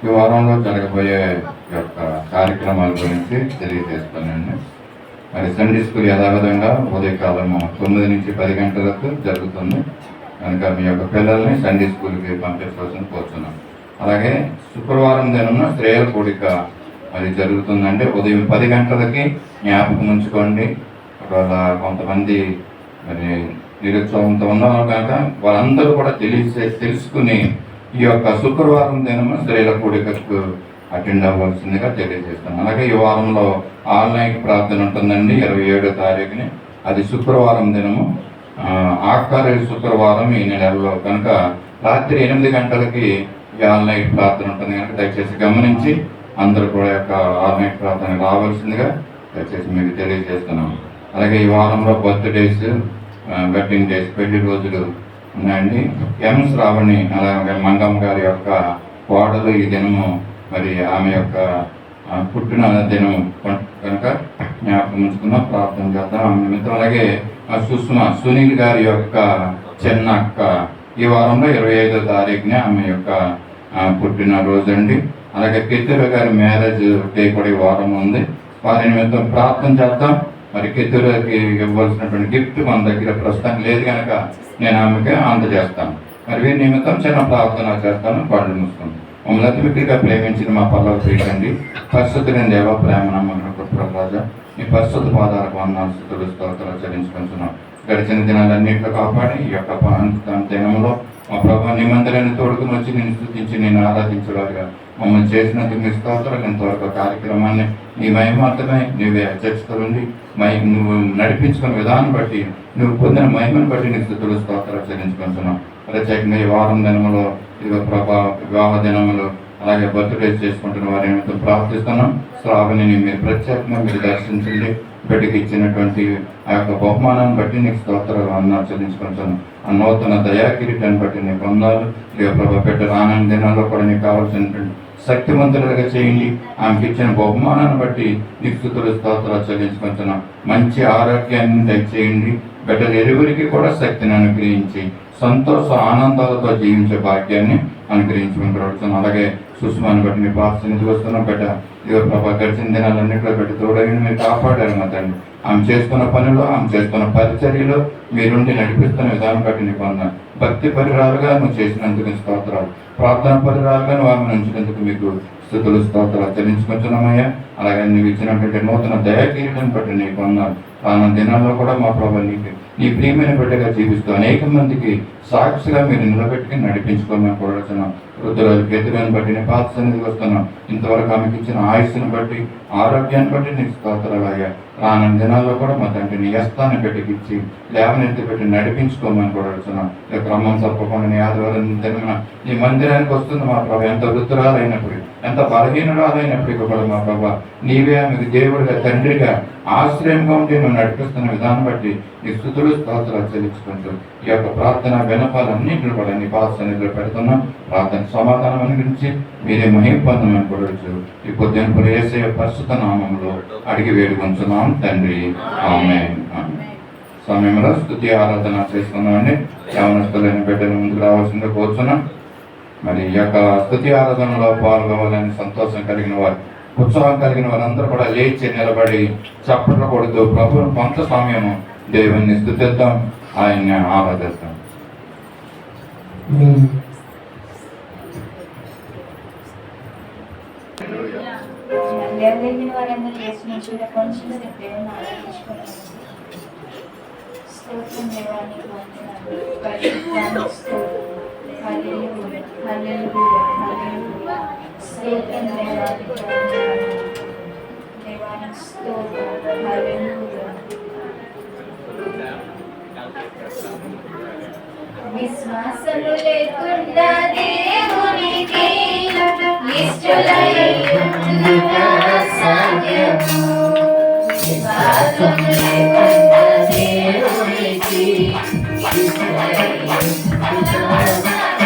ఈ వారంలో జరగబోయే యొక్క కార్యక్రమాల గురించి తెలియజేస్తానండి. మరి సండే స్కూల్ యథావిధంగా ఉదయకాలం 9 నుంచి 10 గంటలకు జరుగుతుంది కనుక మీ యొక్క పిల్లల్ని సండే స్కూల్కి పంపించవలసిన కోరుతున్నాం. అలాగే శుక్రవారం దినం శ్రేయల కూడిక అది జరుగుతుందండి. ఉదయం 10 గంటలకి జ్ఞాపకం ఉంచుకోండి. ఒకవేళ కొంతమంది మరి నిరుత్సాహంతో ఉన్నారు కనుక వాళ్ళందరూ కూడా తెలుసుకుని ఈ యొక్క శుక్రవారం దినము స్త్రీల కూడికకు అటెండ్ అవ్వాల్సిందిగా తెలియజేస్తాను. అలాగే ఈ వారంలో ఆన్లైన్ ప్రార్థన ఉంటుందండి 27వ తారీఖుని. అది శుక్రవారం దినము, ఆఖరి శుక్రవారం ఈ నెలలో కనుక రాత్రి 8 గంటలకి ఈ ఆన్లైన్ ప్రార్థన ఉంటుంది కనుక దయచేసి గమనించి అందరూ కూడా యొక్క ఆన్లైన్ ప్రార్థన రావాల్సిందిగా దయచేసి మీకు తెలియజేస్తున్నాము. అలాగే ఈ వారంలో బర్త్డేస్, వెడ్డింగ్ డేస్, పెళ్లి రోజులు ఉన్నాయండి. ఎం శ్రావణి అలాగే మంగమ్మ గారి యొక్క కోడలు ఈ దినము మరి ఆమె యొక్క పుట్టిన దినం కనుక జ్ఞాపకం ఉంచుకున్నాం, ప్రార్థన చేద్దాం ఆమె నిమిత్తం. అలాగే సుష్మా సునీల్ గారి యొక్క చిన్న అక్క ఈ వారంలో 25వ తారీఖున ఆమె యొక్క పుట్టిన రోజు అండి. అలాగే కిత్తూరు గారి మ్యారేజ్ డే కూడా ఈ వారం ఉంది. వారి నిమిత్తం ప్రార్థన చేద్దాం. మరి కిత్తూరుకి ఇవ్వాల్సినటువంటి గిఫ్ట్ మన దగ్గర ప్రస్తుతం లేదు కనుక నేను ఆమెకి అందజేస్తాను. మరి వీరి నిమిత్తం చిన్న ప్రార్థన చేస్తాను. కళ్ళు మూసుకుంటాను. మమ్మల్ని అతి మిక్కిలిగా ప్రేమించిన మా పల్లవి ప్రియకండి పరిశుద్ధులైన దేవ ప్రేమ నమ్మకం రాజా మీ పరిశుద్ధ పాదాలకు వందనాలు స్తుతులు స్తోత్రాలు చెల్లించుకుంటున్నాం. గడిచిన దినాలన్నింటిలో కాపాడి ఈ యొక్క దినంలో మా ప్రభావ నీ మందిరాన్ని తోడుకుని వచ్చి నేను స్తుతించి నేను ఆరాధించడానికి మమ్మల్ని చేసినందుకు మీ స్తోత్రాలు ఇంతవరకు కార్యక్రమాన్ని నీ మహిమార్థమై నీవే అధ్యక్షతలుండి నువ్వు నడిపించుకున్న విధానం బట్టి నువ్వు పొందిన మహిమను బట్టి నీ స్తుతులు స్తోత్రాలు చెల్లించుకుంటున్నాం. ప్రత్యేకంగా ఈ వారం దినములో ఇదిగో ప్రభా వివాహ దినములు అలాగే బర్త్డే చేసుకుంటున్న వారి నిమిత్తం ప్రార్థిస్తున్నాం. శ్రావణిని మీరు ప్రత్యేకంగా మీరు దర్శించండి. బిడ్డకి ఇచ్చినటువంటి ఆ యొక్క బహుమానాన్ని బట్టి నీకు స్తోత్రాలు వందనాలు చెల్లించుకుంటాను. ఆ నూతన దయాకిరీటాన్ని బట్టి నీకు వందనాలు. ఇక ప్రభా బిడ్డ రానున్న దినాల్లో కూడా నీకు కావాల్సినటువంటి శక్తివంతులుగా చేయండి. ఆమెకి ఇచ్చిన బహుమానాన్ని బట్టి నీకు స్తుతులు స్తోత్రాలు చెల్లించుకుంటున్నాం. మంచి ఆరోగ్యాన్ని దయచేయండి. బిడ్డలు ఎరువురికి కూడా శక్తిని అనుగ్రహించి సంతోష ఆనందాలతో జీవించే భాగ్యాన్ని అనుగ్రహించుకుంటూ అలాగే సుష్మాన్ని బట్టి మీ ప్రార్థనకి వస్తున్న బిడ్డ ఇదిగో ప్రభా గడిచిన దినాలన్నింటిలో పెట్టి తోడైన మీరు కాపాడారు మా తండ్రి. ఆమె చేస్తున్న పనిలో ఆమె చేస్తున్న పరిచర్యలో మీరుండి నడిపిస్తున్న విధానం బట్టి నీకు వందనాలు. భక్తి పరిరాలుగా నువ్వు చేసినందుకు స్తోత్రాలు. ప్రార్థన పరిరాలుగా నువ్వు ఆమెను ఉంచినందుకు మీకు స్తుతులు స్తోత్రాలు చెల్లించుకుంటున్నామయ్యా. అలాగే నువ్వు ఇచ్చినటువంటి నూతన దయాకీర్తిని బట్టి నీకు వందనాలు. రానున్న దినాల్లో కూడా మా ప్రభా నీకు నీ ప్రియమైన బిడ్డగా జీవిస్తూ అనేక మందికి సాక్షిగా మీరు నిలబెట్టుకుని నడిపించుకోమని కోరుతున్నాం. వృద్ధురాలు కేతులను బట్టి నీ పాత సన్నిధికి వస్తున్నాం. ఇంతవరకు ఆమెకి ఇచ్చిన ఆయుష్ని బట్టి ఆరోగ్యాన్ని బట్టి నీకు స్తోత్రాలు అయ్యా. రానున్న దినాల్లో కూడా మా తండ్రి నీ హస్తాన్ని పెట్టికిచ్చి లేవనెత్తి పెట్టి నడిపించుకోమని కోరుతున్నాం. ఇక క్రమం తప్పకుండా నీ ఆదివారం దినమున నీ మందిరానికి వస్తుంది మా ప్రభా. ఎంత వృద్ధురాలైనప్పుడు ఎంత బలహీనురాలైనప్పటికీ కూడా మా ప్రభా నీవే ఆమెకు దేవుడిగా తండ్రిగా ఆశ్రయంగా ఉండి నువ్వు నడిపిస్తున్న విధానం బట్టి నీ స్తుతులు స్తోత్రాలు చెల్లించుకుంటూ ఈ యొక్క ప్రార్థన వినపాలన్నింటిని కూడా నీ పాద సన్నిధిలో పెడుతున్నాం. ప్రార్థన సమాధానం అనుగురించి మీరే మహిమ పొందమని కోరవచ్చు. ఈ పొద్దున యేసయ్య పరిశుద్ధ నామములో అడిగి వేడుకొంచున్నాం తండ్రి. ఆమేన్. సమయంలో స్తుతి ఆరాధన చేసుకున్నామండి. యవనస్తులైన బిడ్డల ముందుకు రావాల్సిందిగా కోరుచున్నాం. మరి ఈ యొక్క స్తుతి ఆరాధనలో పాల్గొవాలని సంతోషం కలిగిన వారు ఉత్సాహం కలిగిన వారందరూ కూడా లేచి నిలబడి చప్పట్లు కొడుతూ ప్రభువును కొంత సమయము దేవుణ్ణి స్తుతిద్దాం, ఆయన్ని ఆరాధిద్దాం. లేవలేని వారందరూ యేసుని కొంచెం దేవుని ఆరాధించుకోవాలి. స్తోత్రం దేవానికి వందనాలు. పరిశుద్ధానికి స్తోత్రం. హల్లెలూయా హల్లెలూయా హల్లెలూయా. స్తోత్రం దేవానికి వందనాలు. దేవానికి స్తోత్రం. హల్లెలూయా. విశ్వాసము లేకుండా దేవునికి నిశ్చలైన సాధ్యము. విశ్వాసము లేకుండా దేవునికి నిశ్చలైన సాధ్యము.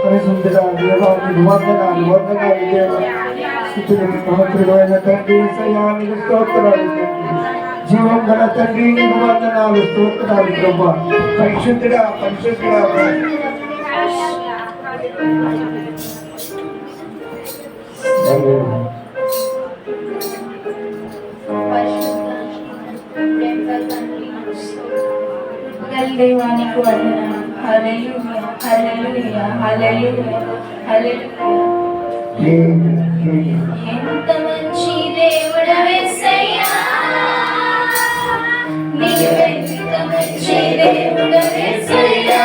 పరిశుద్ధుడా దేవానికి వందనాలు వందనాలు దేవా స్థుతులకు పవిత్రుడైన తండ్రి యేసయ్యానికి స్తోత్రాలు తండ్రి జీవం గల తండ్రి నీకు వందనాలు స్తోత్రాలు ప్రభా పరిశుద్ధుడా పరిశుద్ధుడా దేవానికి వందనాలు. హల్లెలూయా హల్లెలూయా హల్లెలూయా హల్లెలూయా. ఎంత మంచి దేవుడవేసయ్యా, నీవెంత మంచి దేవుడవేసయ్యా,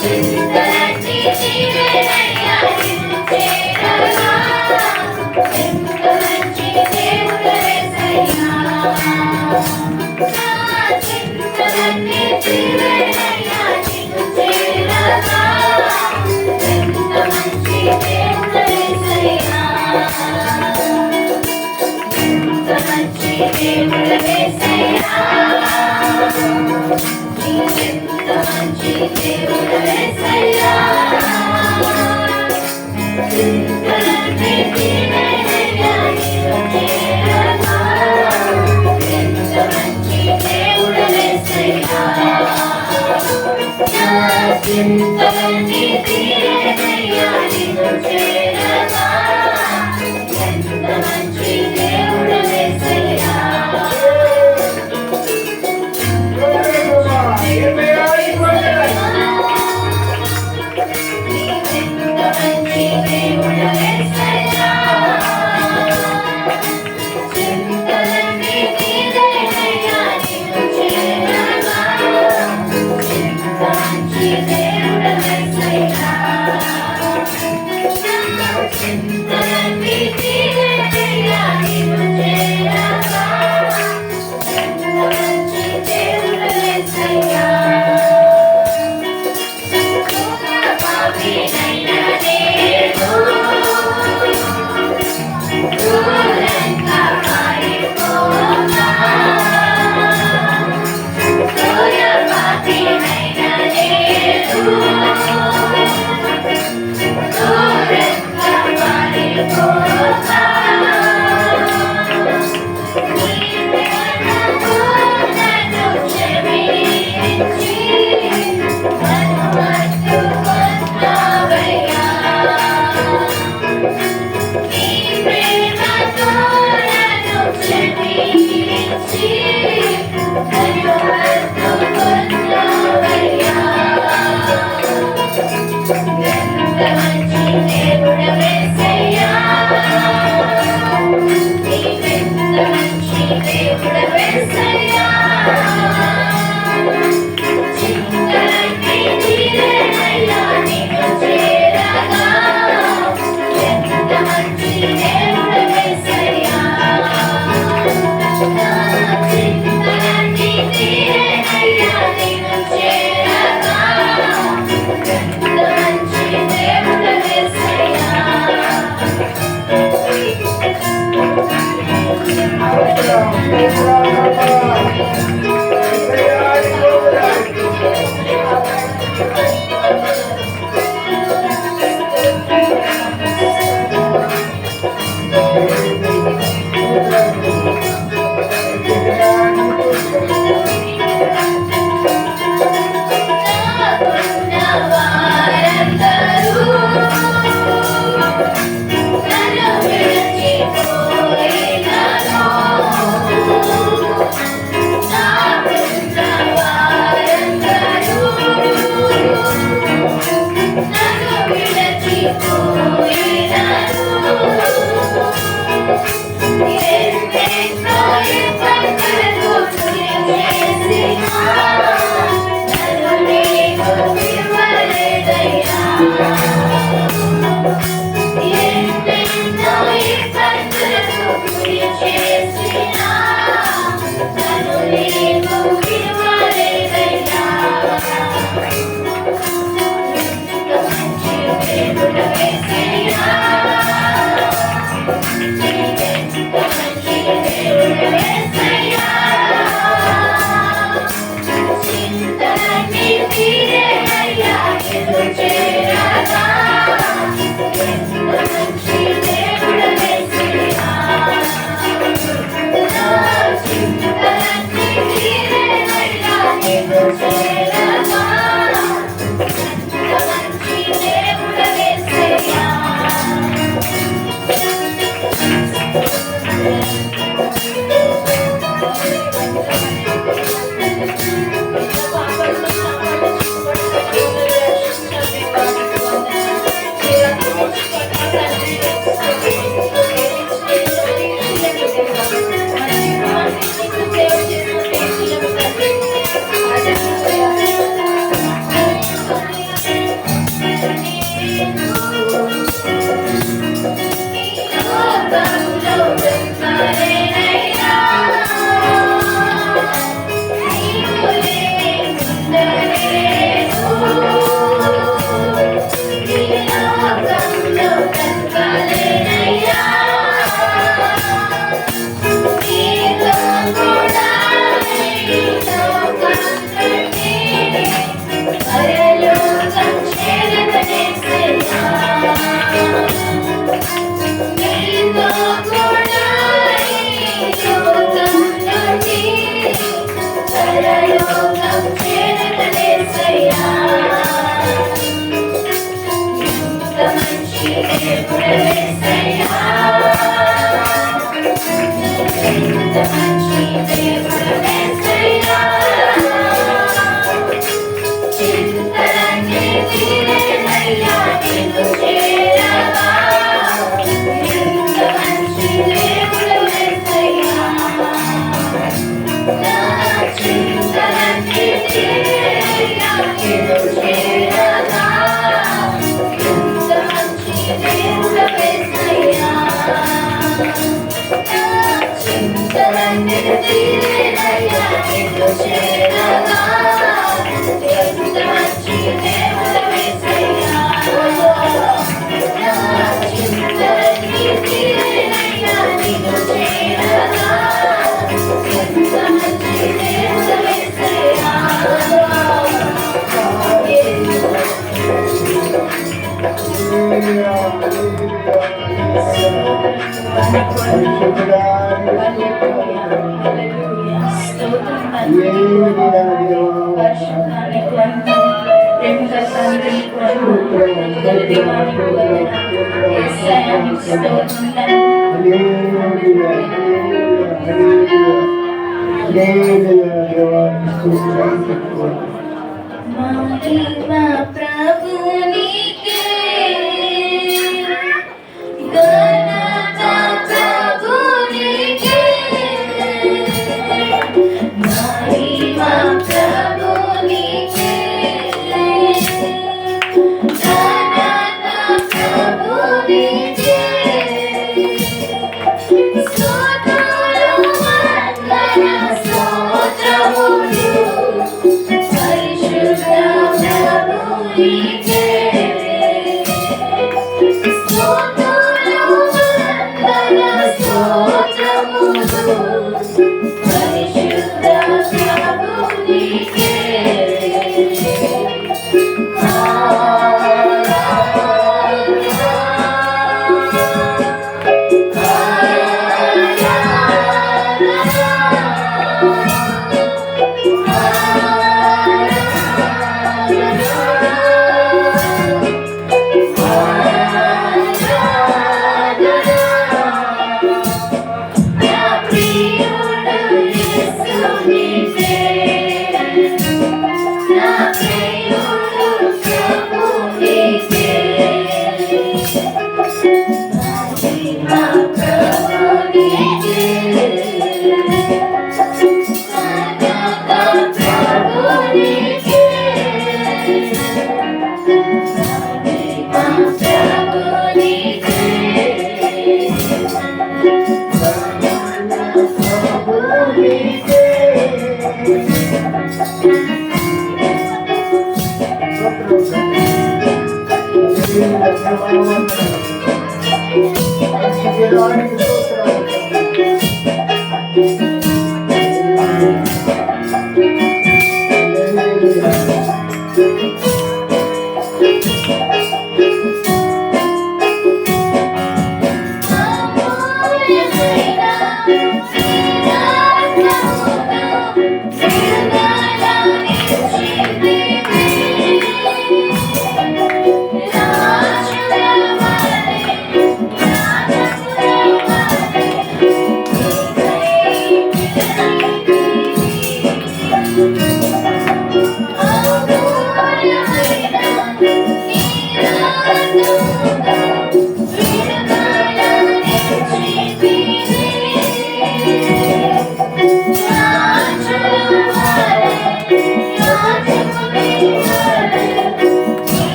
చింతలన్నీ నీవేనయ్యా, నిన్ను చేరగా. ఎంత మంచి దేవుడవేసయ్యా, చింతలన్నీ నీవేనయ్యా, నిన్ను చేరగా. ఎంత మంచి దేవుడవేసయ్యా, ఎంత మంచి దేవుడవేసయ్యా, నీవెంత మంచి దేవుడవేసయ్యా, చింతలన్నీ నీవేనయ్యా, నిన్ను చేరగా. ఎంత మంచి దేవుడవేసయ్యా, చింతలన్నీ నీవేనయ్యా, నిన్ను చేరగా. ఎంత మంచి దేవుడవేసయ్యా, నీవెంత మంచి దేవుడవేసయ్యా, చింతలన్నీ నీవేనయ్యా, నిన్ను చేరగా. ఎంత మంచి దేవుడవేసయ్యా. పరిశుద్ధ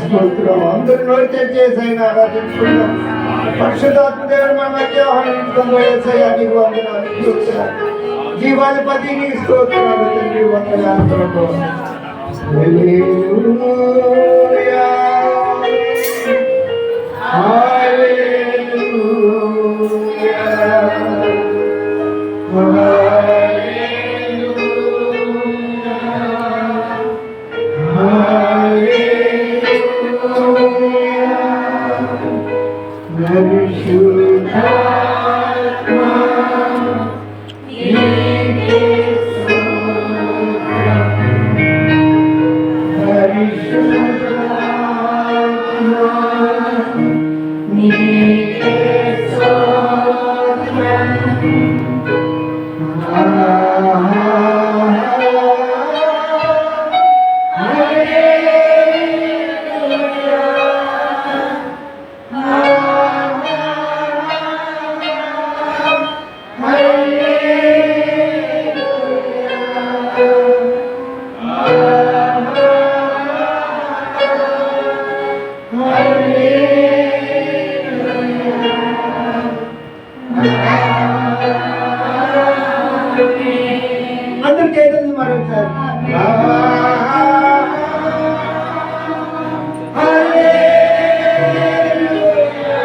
స్తోత్రం. అందరి నోరు తెచ్చేసైనా ఆరాధించుకుందాం. పరిశుద్ధాత్మ దేవుడు మన మధ్య నీకు వందనాలు స్తోత్రాలు. జీవాధిపతి నీకు స్తోత్రాలు తండ్రి, వందనాలు ప్రభు. హల్లెలూయా, హల్లెలూయా, అందరు చేతులు మరొకసారి. హల్లెలూయా,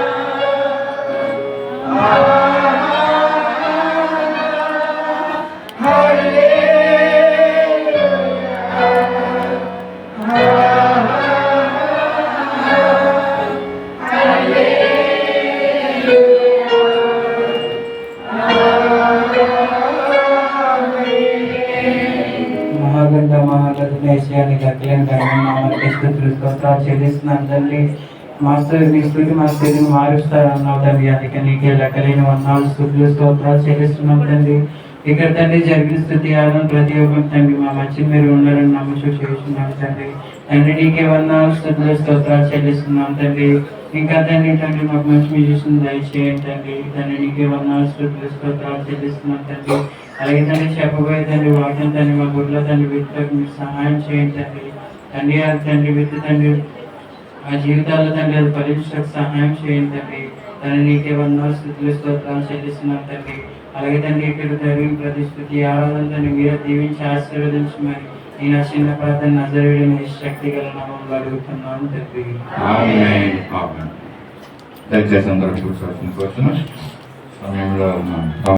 మహాగండ మహాగణేశానికి అఖిలం గణనామానికి స్తుతులు స్తోత్రాలు చెల్లిస్తున్నాను తండ్రి. మీ స్థుతి మా స్థితిని మారుస్తారన్నావు తండ్రి. అందుకే నీకే లెక్కలేని వందనాలు స్తుతులు స్తోత్రాలు చెల్లిస్తున్నాం తండ్రి. ఇక్కడ తండ్రి జరిగిన స్థుతి ఆదరణ ప్రతి ఒక్కరు తండ్రి మా మంచి మీరు ఉండాలని నమ్మచు చేస్తున్నాం తండ్రి. తండ్రి నీకే వందనాలు స్తుతులు స్తోత్రాలు చెల్లిస్తున్నాం తండ్రి. ఇంకా తండ్రి మాకు మంచి మ్యూజిషన్ దయచేయండి తండ్రి. తండ్రి నీకే వందనాలు స్తుతులు స్తోత్రాలు చెల్లిస్తున్నాం తండ్రి. అలాగే తండ్రి చెప్పబోయే తండ్రి వాక్యం తండ్రి మా గుడ్లో తండ్రి విత్తులకు మీరు సహాయం చేయండి తండ్రి. తండ్రి అది తండ్రి విత్తు తండ్రి ఆ జీవితాల్లో తండ్రి అది ఫలించడానికి సహాయం చేయండి తండ్రి. తండ్రి నీకే వందనాలు స్తుతులు స్తోత్రాలు చెల్లిస్తున్నాం తండ్రి. అలాగే తండ్రి ఇక్కడ జరిగిన ప్రతి స్థుతి ఆరాధన తండ్రి మీరే దీవించి ఆశీర్వదించమని ఈ నా చిన్న ప్రార్థన నజరేయుని శక్తి గల నామములో అడుగుతున్నాను తండ్రి. ఆమేన్. ఆమేన్. దయచేసి అందరూ కూర్చోవాల్సిన సమయంలో